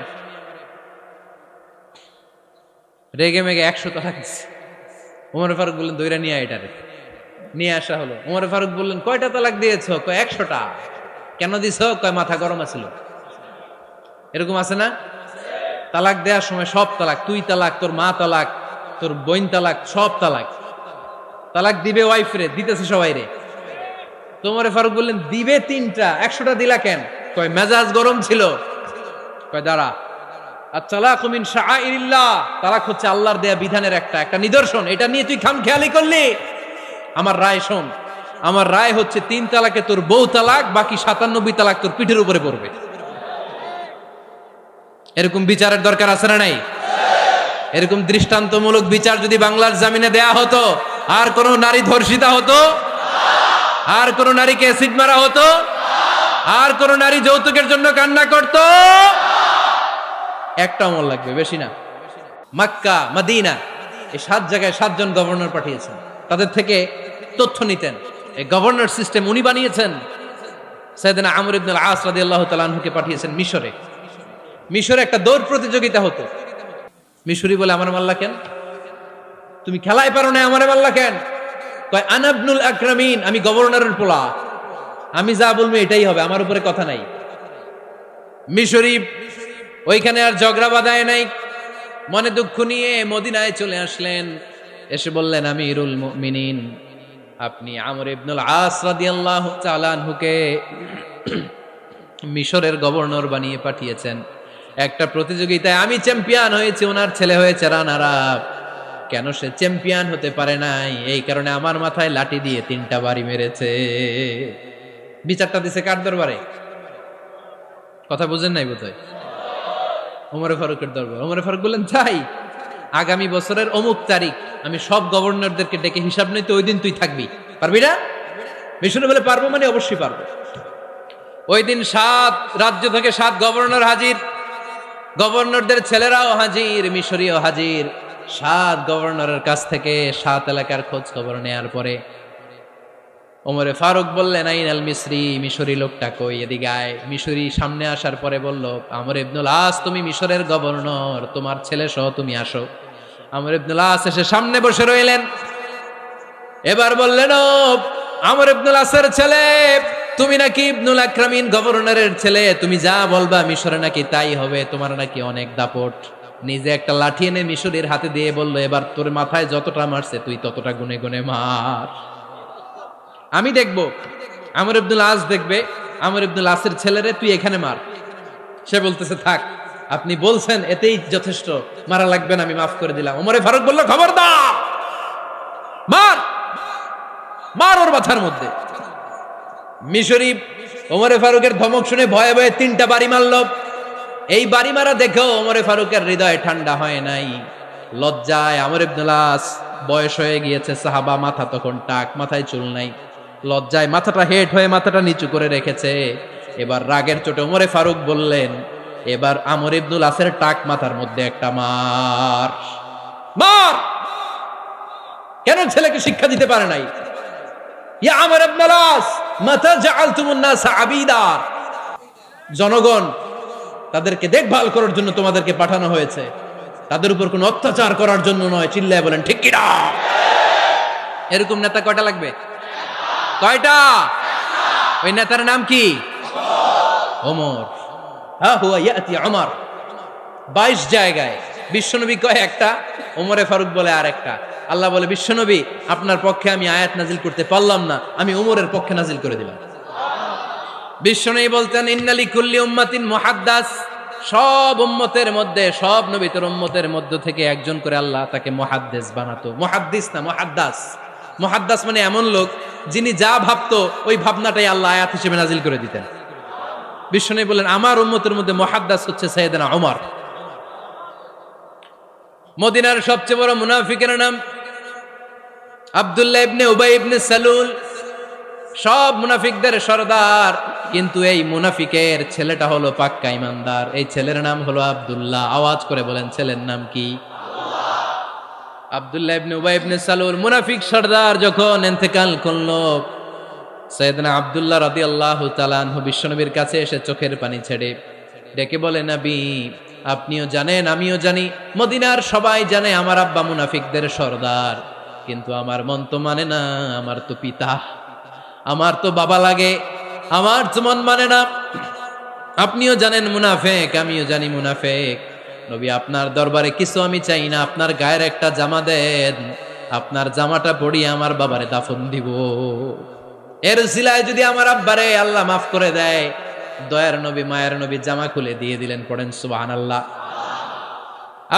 রেগে মেগে 100 তালাক দিচ্ছে। ওমর ফারুক বললেন, দইরা নিয়ে আয়, এটারে নিয়ে আসা হলো। ওমর ফারুক বললেন, কয়টা তালাক দিয়েছো? কয় 100টা। কেন দিছো? কয় মাথা গরম আছিল। এরকম আছে না? তালাক দেওয়ার সময় সব তালাক, তুই তালাক, তোর মা তালাক, তোর বোন তালাক, সব তালাক। তালাক দিবে ওয়াইফ রে, দিতেছে সবাই রে। ওমর ফারুক বললেন, দিবে 3টা, 100টা দিলা কেন? কয় মেজাজ গরম ছিল। কয় দাঁড়া, আত-তালাকু মিন শাআইরিল্লাহ, তালাক হচ্ছে আল্লাহর দেয়া বিধানের একটা নিদর্শন, এটা নিয়ে তুই খামখেয়ালি করলি। আমার রায় শোন, আমার রায় হচ্ছে 3 তালাকে তোর বউ তালাক, বাকি 97 তালাক তোর পিঠের উপরে পড়বে। এরকম বিচারের দরকার আছে না নাই? এরকম দৃষ্টান্তমূলক বিচার যদি বাংলার জমিনে দেয়া হতো, আর কোন নারী ধর্ষিতা হতো, আর কোন নারীকে অ্যাসিড মারা হতো, আর কোন নারী যৌতুকের জন্য কান্না করত, একটা আমল লাগবে, বেশি না। মক্কা, মদিনা, এই 7 জায়গায় 7 জন গভর্নর পাঠিয়েছেন, তাদের থেকে তথ্য নিতেন। এই গভর্নর সিস্টেম উনি বানিয়েছেন। সাইয়েদনা আমর ইবনে আল আস রাদিয়াল্লাহু তাআলা আনহুকে পাঠিয়েছেন মিশরে। মিশরে একটা দৌড় প্রতিযোগিতা হতো। মিশরি বলে, আমার মাল্লা কেন? তুমি খেলায় পারো না, আমারে মাল্লা কেন? কয় আনা ইবনুল আকরামিন, আমি গভর্নরের পোলা। আমি যা বলবো এটাই হবে, আমার উপরে কথা নাই। মিশরি ওইখানে আর ঝগড়া বাঁধায় নাই, মনে দুঃখ নিয়ে মদিনায় চলে আসলেন। এসে বললেন, আমিরুল মুমিনিন, আপনি আমর ইবনুল আস রাদিয়াল্লাহু তাআলা আনহুকে মিশরের গভর্নর বানিয়ে পাঠিয়েছেন। একটা প্রতিযোগিতায় আমি চ্যাম্পিয়ন হয়েছি, ওনার ছেলে হয়েছে রানার আপ। কেন সে চ্যাম্পিয়ন হতে পারে নাই? এই কারণে আমার মাথায় লাঠি দিয়ে 3টা বাড়ি মেরেছে। বিচারটা দিছে কার দরবারে? কথা বুঝেন নাই বোধহয়? ওমর ফারুকের দরবার। ওমর ফারুক বললেন, তাই আগামী বছরের অমুক তারিখ আমি সব গভর্নরদেরকে ডেকে হিসাব নিতে, ওই দিন তুই থাকবি, পারবি না? মিশনে বলে পারবো, মানে অবশ্যই পারবো। ওই দিন 7 রাজ্য থেকে 7 গভর্নর হাজির, গভর্নরদের ছেলেরাও হাজির, মিশরীয় হাজির। 7 গভর্নরের কাছ থেকে 7 এলাকার খোঁজ খবর নেয়ার পরে ওমরে ফারুক বললেন, আইনাল মিসরি, মিশরি লোকটা কই, এদিকে আয়। মিশরি সামনে আসার পরে বলল, আমর ইবনুল আস, তুমি মিশরের গভর্নর, তোমার ছেলে সহ তুমি আসো। আমর ইবনুল আস এসে সামনে বসে রইলেন। এবার বললেন, ও আমর ইবনুল আসের ছেলে, তুমি নাকি ইবনুল আকরামিন গভর্নরের ছেলে, তুমি যা বলবা মিশরে নাকি তাই হবে, তোমার নাকি অনেক দাপট। নিজে একটা লাঠি এনে মিশরীর হাতে দিয়ে বলল, এবার তোর মাথায় যতটা মারছে তুই ততটা গুনে গুনে মার, আমি দেখবো। আমর ইবনুল আস দেখবে, আমর ইবনুল আসের ছেলেরে তুই এখানে মার। সে বলতেছে, থাক, আপনি বলছেন এতেই যথেষ্ট, মারা লাগবে না, আমি মাফ করে দিলাম। ওমরে ফারুক বলল, খবরদার, মার, মার ওর মাথার মধ্যে। মিশরি ওমরে ফারুকের ধমক শুনে ভয়ে ভয়ে 3টা বাড়ি মারল। এই বাড়ি মারা দেখেও ওমরে ফারুকের হৃদয় ঠান্ডা হয় নাই। লজ্জায় আমর ইবনুল আস, বয়স হয়ে গিয়েছে সাহাবা, মাথা তখন টাক, মাথায় চুল নাই, লজ্জায় মাথাটা হেট হয়ে মাথাটা নিচু করে রেখেছে। এবার রাগের চোটে ওমরে ফারুক বললেন, এবার আমর ইবনুল আসের টাক মাথার মধ্যে একটা মার, মার। কেন ছেলেকে শিক্ষা দিতে পারে নাই? ইয়া আমর ইবনুল আস, মাতা জাআলতুমুন নাস আবিদা, জনগণ তাদেরকে দেখভাল করার জন্য তোমাদেরকে পাঠানো হয়েছে, তাদের উপর কোনো অত্যাচার করার জন্য নয়। চিল্লায় বলেন ঠিক কি না? এরকম নেতা কয়টা লাগবে? কয়টা? ওই নেতার নাম কি? ওমর। হা হুয়া ইয়াতি ওমর। 22 জায়গায় বিশ্বনবী কয় একটা, ওমরে ফারুক বলে আর একটা। আল্লাহ বলে, বিশ্বনবী আপনার পক্ষে আমি আয়াত নাজিল করতে পারলাম না, আমি ওমরের পক্ষে নাজিল করে দিলাম। বিশ্বনবী বলতেন, ইন্নালি কুল্লি উম্মাতিন মুহাদ্দাস, সব উম্মতের মধ্যে, সব নবীর উম্মতের মধ্য থেকে একজন করে আল্লাহ তাকে মুহাদ্দিস বানাতো। মুহাদ্দিস না, মুহাদ্দাস। মুহাদ্দাস মানে এমন লোক যিনি যা ভাবতো ওই ভাবনাটাই আল্লাহ আয়াত হিসেবে নাজিল করে দিতেন। বিশ্বনবী বলেন, আমার উম্মতের মধ্যে মুহাদ্দাস হচ্ছে সাইয়েদনা ওমর। মদিনার সবচেয়ে বড় মুনাফিকের নাম আব্দুল্লাহ ইবনে উবাই ইবনে সালুল, সব মুনাফিকদের সরদার। কিন্তু এই মুনাফিকের ছেলেটা হলো পাক্কা ইমানদার। এই ছেলের নাম হলো আব্দুল্লাহ। আওয়াজ করে বলেন, ছেলের নাম কি? আব্দুল্লাহ ইবনে উবাই ইবনে সালুল, মুনাফিক সরদার যখন ইন্তেকাল করলো, সাইয়েদনা আব্দুল্লাহ রাদিয়াল্লাহু তাআলা আনহু বিশ্বনবীর কাছে এসে চোখের পানি ছেড়ে ডেকে বলে, নবী আপনিও জানেন, আমিও জানি, মদিনার সবাই জানে আমার আব্বা মুনাফিকদের সরদার, কিন্তু আমার মন তো মানে না, আমার তো পিতা, আমার তো বাবা লাগে, আমার তো মন মানে না। আপনিও জানেন মুনাফিক, আমিও জানি মুনাফিক। নবী আপনার দরবারে কিছু আমি চাই না, আপনার গায়ের একটা জামা দেন, আপনার জামাটা পরিয়ে আমার বাবারে দাফন দিব। এর উসিলায় যদি আমার আব্বারে আল্লাহ মাফ করে দেয়, দয়ার নবী মায়ের নবী জামা খুলে দিয়ে দিলেন। পড়েন সুবহানাল্লাহ।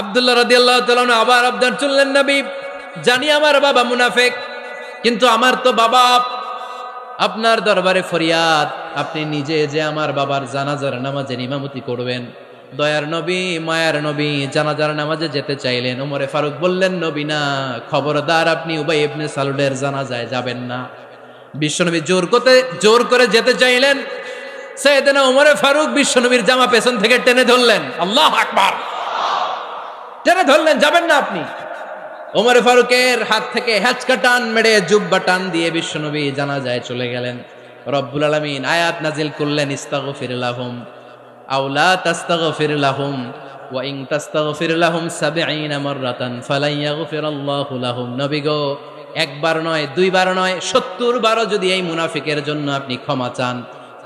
আব্দুল্লাহ রাদিয়াল্লাহু তাআলা আবার আবদার চললেন, নবী জানি আমার বাবা মুনাফিক, কিন্তু আমার তো বাবা, আপনার দরবারে ফরিয়াদ, আপনি নিজে যে আমার বাবার জানাজার নামাজে ইমামতি করবেন। দয়ার নবী মায়ার নবী জানাজার নামাজে যেতে চাইলেন। ওমরে ফারুক বললেন, নবী না, খবরদার আপনি উবাই ইবনে সালুলের জানাজায় যাবেন না। বিশ্বনবী জোর করে যেতে চাইলেন। সাইয়েদনা ওমরে ফারুক বিশ্বনবীর জামা পেছন থেকে টেনে ধরলেন। আল্লাহু আকবার। টেনে ধরলেন, যাবেন না আপনি। ওমরে ফারুকের হাত থেকে হ্যাচকা টান মেরে জুব্বা টান দিয়ে বিশ্বনবী জানাজায় চলে গেলেন। রব্বুল আলামিন আয়াত নাজিল করলেন, ইস্তাগফির লাহুম আও লা তাস্তাগফির লাহুম ওয়া ইন তাস্তাগফির লাহুম 70 মাররাতান ফালান ইয়াগফিরাল্লাহু লাহুম। নবী গো, একবার নয়, দুইবার নয়, 70 বারও যদি এই মুনাফিকের জন্য আপনি ক্ষমা চান,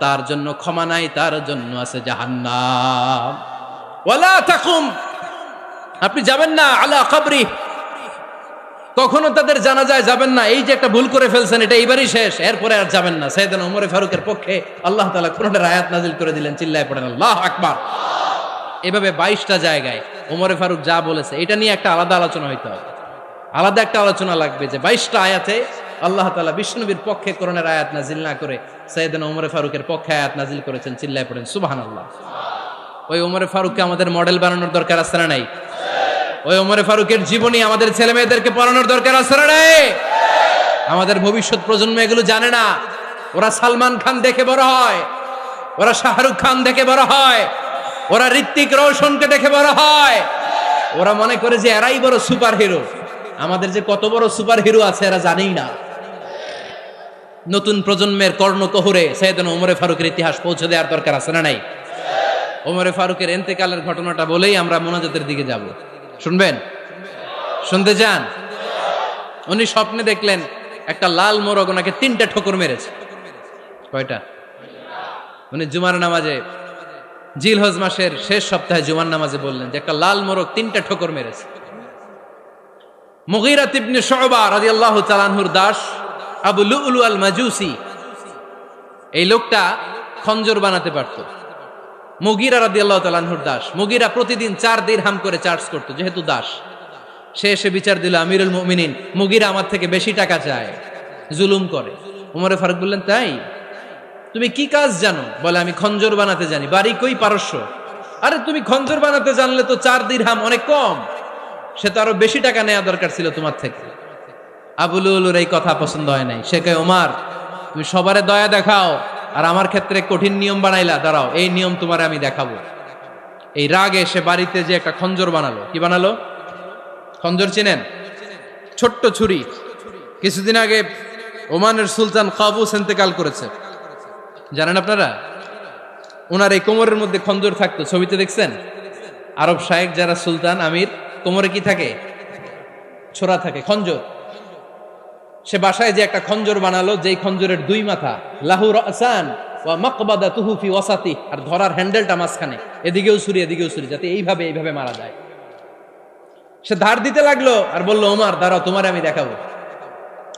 তার জন্য ক্ষমা নাই, তার জন্য আছে জাহান্নাম। ওয়ালা তাকুম, আপনি যাবেন না আলা কবরি, কখনো তাদের জানাজায় যাবেন না। এই যে একটা ভুল করে ফেলছেন, এটা এইবারই শেষ, এরপরে আর যাবেন না। সাইয়েদনা ওমর ফারুকের পক্ষে আল্লাহ তাআলা কোরআনের আয়াত নাজিল করে দিলেন, চিল্লায় পড়েন আল্লাহু আকবার। এভাবে 22টা জায়গায় ওমর ফারুক যা বলেছে এটা নিয়ে একটা আলাদা আলোচনা হইতে হবে, আলাদা একটা আলোচনা লাগবে যে 22টা আয়াতে আল্লাহ তাআলা বিশ্বনবীর পক্ষে কোরআনের আয়াত নাজিল না করে সাইয়েদনা ওমর ফারুকের পক্ষে আয়াত নাজিল করেছেন, চিল্লায় পড়েন সুবহানাল্লাহ। ওই ওমর ফারুককে আমাদের মডেল বানানোর দরকার আছে না নাই? ওই ওমর ফারুকের জীবনী আমাদের ছেলে মেয়েদেরকে পড়ানোর দরকার আছে না নাই? আমাদের ভবিষ্যৎ প্রজন্ম এগুলো জানে না। ওরা সালমান খান দেখে বড় হয়, ওরা শাহরুখ খান দেখে বড় হয়, ওরা ঋত্বিক রোশনকে দেখে বড় হয়, ওরা মনে করে যে এরাই বড় সুপার হিরো। আমাদের যে কত বড় সুপার হিরো আছে এরা জানেই না। নতুন প্রজন্মের কর্ণকহুরে সাইয়েদনা ওমর ফারুকের ইতিহাস পৌঁছে দেওয়ার দরকার আছে না নাই? ওমর ফারুকের ইন্তেকালের ঘটনাটা বলেই আমরা মোনাজাতের দিকে যাব। শুনবেন? শুনতে চান? উনি স্বপ্নে দেখলেন একটা লাল মোরগ ওনাকে 3টা ঠোকর মেরেছে। কয়টা? উনি জুমার নামাজে, জিলহজ মাসের শেষ সপ্তাহে জুমার নামাজে বললেন যে একটা লাল মোরগ 3টা ঠোকর মেরেছে। মুগীরা ইবনে শুবা রাদিয়াল্লাহু তাআলা আনহুর দাস আবু লুলু আল মাজুসি, এই লোকটা খঞ্জর বানাতে পারত। মুগীরা রাদিয়াল্লাহু তাআলা আনহুর দাস। মুগীরা প্রতিদিন 4 দিরহাম করে চার্জ করত, যেহেতু দাস। সে এসে বিচার দিল, আমিরুল মুমিনিন, মুগীরা আমার থেকে বেশি টাকা চায়, জুলুম করে। ওমর ফারুক বললেন, তাই? তুমি কি কাজ জানো? বলে, আমি খঞ্জর বানাতে জানি। বাড়ি কই? পারস্য। আরে তুমি খঞ্জর বানাতে জানলে তো 4 দিরহাম অনেক কম, সে তো আরো বেশি টাকা নেওয়া দরকার ছিল তোমার থেকে। আবু লুলুর এই কথা পছন্দ হয় নাই। সে কয়, ওমর তুমি সবারে দয়া দেখাও আর আমার ক্ষেত্রে কঠিন নিয়ম বানাইলা, দাঁড়াও এই নিয়ম তোমারে আমি দেখাবো। এই রাগে সে বাড়িতে যে একটা খঞ্জর বানালো। কি বানালো? খঞ্জর চিনেন? ছোট্ট ছুরি। কিছুদিন আগে ওমানের সুলতান কাবুস ইন্তেকাল করেছে, জানেন আপনারা? ওনার এই কোমরের মধ্যে খঞ্জর থাকতো, ছবিতে দেখছেন? আরব শায়েখ যারা সুলতান আমির, কোমরে কি থাকে? ছোরা থাকে, খঞ্জর। সে বাসায় যে একটা খঞ্জর বানালো, যেই খঞ্জরের 2 মাথা, লাহু রাসান ওয়া মাকবাদাতুহু ফি ওয়াসাতি, আর ধরার হ্যান্ডেলটা মাঝখানে, এদিকেও ছুরি এদিকেও ছুরি, যাতে এইভাবে এইভাবে মারা যায়। সে ধার দিতে লাগলো আর বলল, ওমর দাঁড়াও, তোমারে আমি দেখাবো।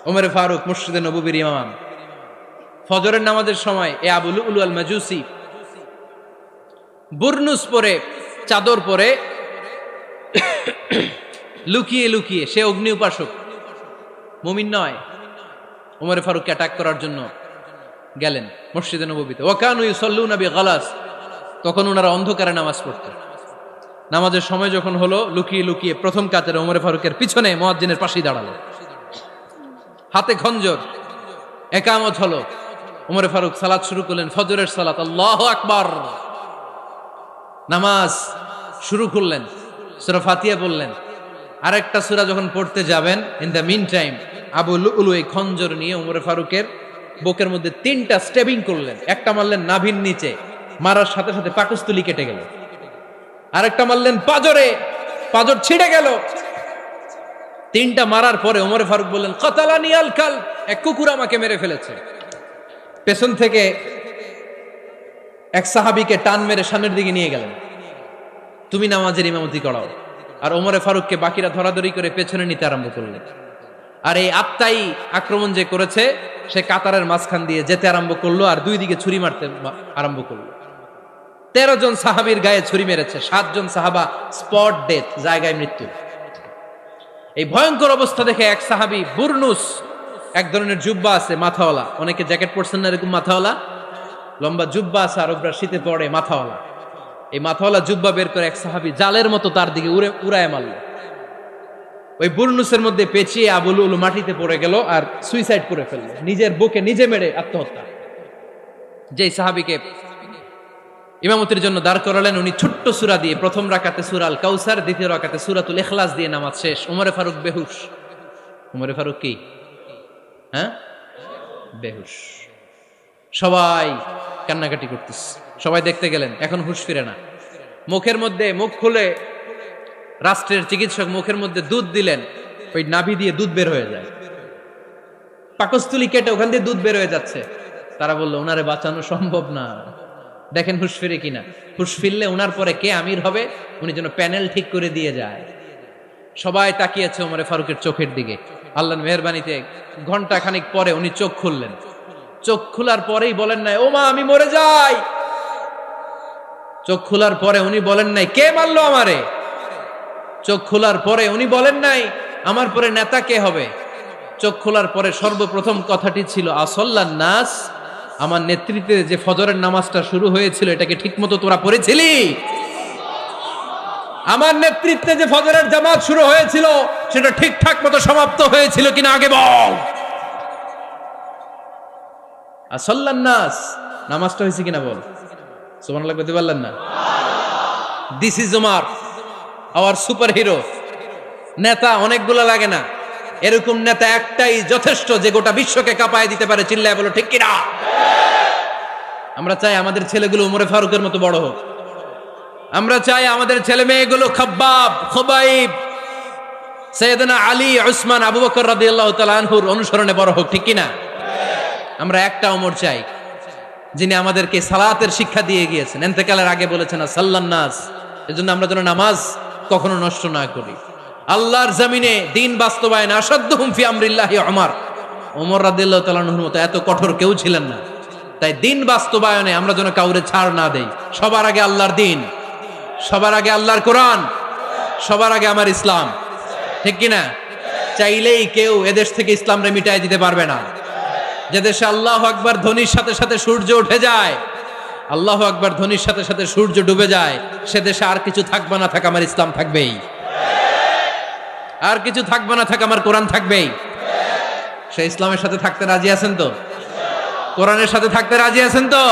ওমর ফারুক মসজিদে নববীর ইমাম, ফজরের নামাজের সময় এ আবু লুলু আল মাজুসি বুরনুস পরে, চাদর পরে, লুকিয়ে লুকিয়ে, সে অগ্নি উপাসক, মুমিন নয়। ওমর ফারুককে অ্যাটাক করার জন্য গেলেন মসজিদে নববীতে। ওয়াকানু ইউসাল্লুনা বিগালাস, তখন ওনারা অন্ধকারে নামাজ পড়তেন। নামাজের সময় যখন হলো, লুকিয়ে লুকিয়ে প্রথম কাতারে ওমর ফারুকের পিছনে মুয়াজ্জিনের পাশেই দাঁড়ালো, হাতে খঞ্জর। একামত হলো, ওমর ফারুক সালাত শুরু করলেন, ফজরের সালাত, আল্লাহু আকবার। নামাজ শুরু করলেন, সূরা ফাতিহা বললেন। আরেকটা সূরা যখন পড়তে যাবেন, in the mean time Abu Lulu এই খঞ্জর নিয়ে ওমর ফারুকের বুকের মধ্যে 3টা স্টেবিং করলেন। একটা মারলেন নাভির নিচে, মারার সাথে সাথে পাকস্থলী কেটে গেল। আরেকটা মারলেন পাজরে, পাজর ছিঁড়ে গেল। 3টা মারার পরে ওমর ফারুক বললেন, কাতালানি আল কাল, এক কুকুর আমাকে মেরে ফেলেছে। পেছন থেকে এক সাহাবীকে টান মেরে সামনের দিকে নিয়ে গেলেন, তুমি নামাজের ইমামতি করাও। আর ওমর ফারুককে বাকিরা ধরাধরি করে পেছনে নিতে আরম্ভ করলেন। আর এই আত্মাই আক্রমণ যে করেছে, সে কাতারের মাঝখান দিয়ে যেতে আরম্ভ করলো আর 2 দিকে ছুরি মারতে আরম্ভ করলো। 13 জন সাহাবীর গায়ে ছুরি মেরেছে, 7 জন সাহাবা স্পট ডেথ, জায়গায় মৃত্যু। এই ভয়ঙ্কর অবস্থা দেখে এক সাহাবী বুরনুস, এক ধরনের জুব্বা আছে মাথাওয়ালা, অনেকে জ্যাকেট পরছেন না এরকম মাথাওয়ালা, লম্বা জুব্বা আছে, আরবরা শীতে পরে মাথাওয়ালা। এই মাথাওয়ালা জুব্বা বের করে এক সাহাবী জালের মতো তার দিকে উড়ায় মারল। ওই বুরনুসের মধ্যে পেঁচিয়ে আবু লুলু মাটিতে পড়ে গেল আর সুইসাইড করে ফেলল, নিজের বুকে নিজে মেরে আত্মহত্যা। যেই সাহাবীকে ইমামতির জন্য দাঁড় করালেন, উনি ছোট্ট সূরা দিয়ে, প্রথম রাকাতে সূরা আল কাউসার, দ্বিতীয় রাকাতে সূরাতুল ইখলাস দিয়ে নামাজ শেষ। ওমর ফারুক বেহুশ। ওমর ফারুক কি? হ্যাঁ, বেহুশ। সবাই কান্নাকাটি করতেছে, সবাই দেখতে গেলেন, এখন হুঁশ ফিরে না। মুখের মধ্যে, মুখ খুলে রাষ্ট্রের চিকিৎসক মুখের মধ্যে দুধ দিলেন, ওই নাভি দিয়ে দুধ বের হয়ে যায়। পাকস্থলী কেটে ওখান দিয়ে দুধ বের হয়ে যাচ্ছে। তারা বললো ওনারে বাঁচানো সম্ভব না, দেখেন হুঁশ ফিরে কিনা। হুঁশ ফিরলে ওনার পরে কে আমির হবে, উনি যেন প্যানেল ঠিক করে দিয়ে যায়। সবাই তাকিয়েছে ওমরে ফারুকের চোখের দিকে। আল্লাহর মেহেরবানিতে ঘন্টা খানিক পরে উনি চোখ খুললেন। চোখ খোলার পরেই বলেন নাই ও মা আমি মরে যাই। চোখ খোলার পরে উনি বলেন নাই কে মারলো আমারে। চোখ খোলার পরে উনি বলেন নাই আমার পরে নেতা কে হবে। চোখ খোলার পরে সর্বপ্রথম কথাটি ছিল আসল্লান নাস, আমার নেতৃত্বে যে ফজরের নামাজটা শুরু হয়েছিল এটাকে ঠিকমতো তোরা পড়েছিলি? আমার নেতৃত্বে যে ফজরের জামাত শুরু হয়েছিল সেটা ঠিকঠাক মতো সমাপ্ত হয়েছিল কিনা আগে বল। আসল্লান নাস, নামাজটা হয়েছে কিনা বল। সুবহানাল্লাহ বলতে পারলেন না? This is Omar, hour super hero. নেতা অনেকগুলো লাগে না, এরকম নেতা একটাই যথেষ্ট যে গোটা বিশ্বকে কাঁপায় দিতে পারে। চিল্লায় বলো ঠিক কিনা? আমরা চাই আমাদের ছেলেগুলো ওমরে ফারুকের মতো বড় হোক। আমরা চাই আমাদের ছেলে মেয়েগুলো খাব্বাব, খুবাইব, সাইয়েদনা আলী, উসমান, আবু বকর রাদিয়াল্লাহু তাআলা আনহুর অনুসরণে বড় হোক। ঠিক কিনা? আমরা একটা ওমর চাই যিনি আমাদেরকে সালাতের শিক্ষা দিয়ে গিয়েছেন, ইন্তেকালের আগে বলেছেন সাল্লান নাস। এজন্য আমরা যেন নামাজ কখনো নষ্ট না করি। আল্লাহর জমিনে দিন বাস্তবায়ন আসাদ্দুহুম ফি আমরিল্লাহি ওমর রাদিয়াল্লাহু তাআলা আনহুর মতো এত কঠোর কেউ ছিলেন না। তাই দিন বাস্তবায়নে আমরা যেন কাউরে ছাড় না দেই। সবার আগে আল্লাহর দিন, সবার আগে আল্লাহর কোরআন, সবার আগে আমার ইসলাম। ঠিক কিনা? চাইলেই কেউ এদেশ থেকে ইসলামরে মিটাই দিতে পারবে না। যে দেশে আল্লাহু আকবার ধ্বনির সাথে সাথে সূর্য উঠে যায়, আল্লাহু আকবার ধ্বনির সাথে সাথে সূর্য ডুবে যায়, সে দেশে আর কিছু থাকবে না থাক আমার ইসলাম থাকবেই, আর কিছু থাকবে না থাক আমার কোরআন থাকবেই। সে ইসলামের সাথে থাকতে রাজি আছেন তো? কোরআনের সাথে থাকতে রাজি আছেন তো?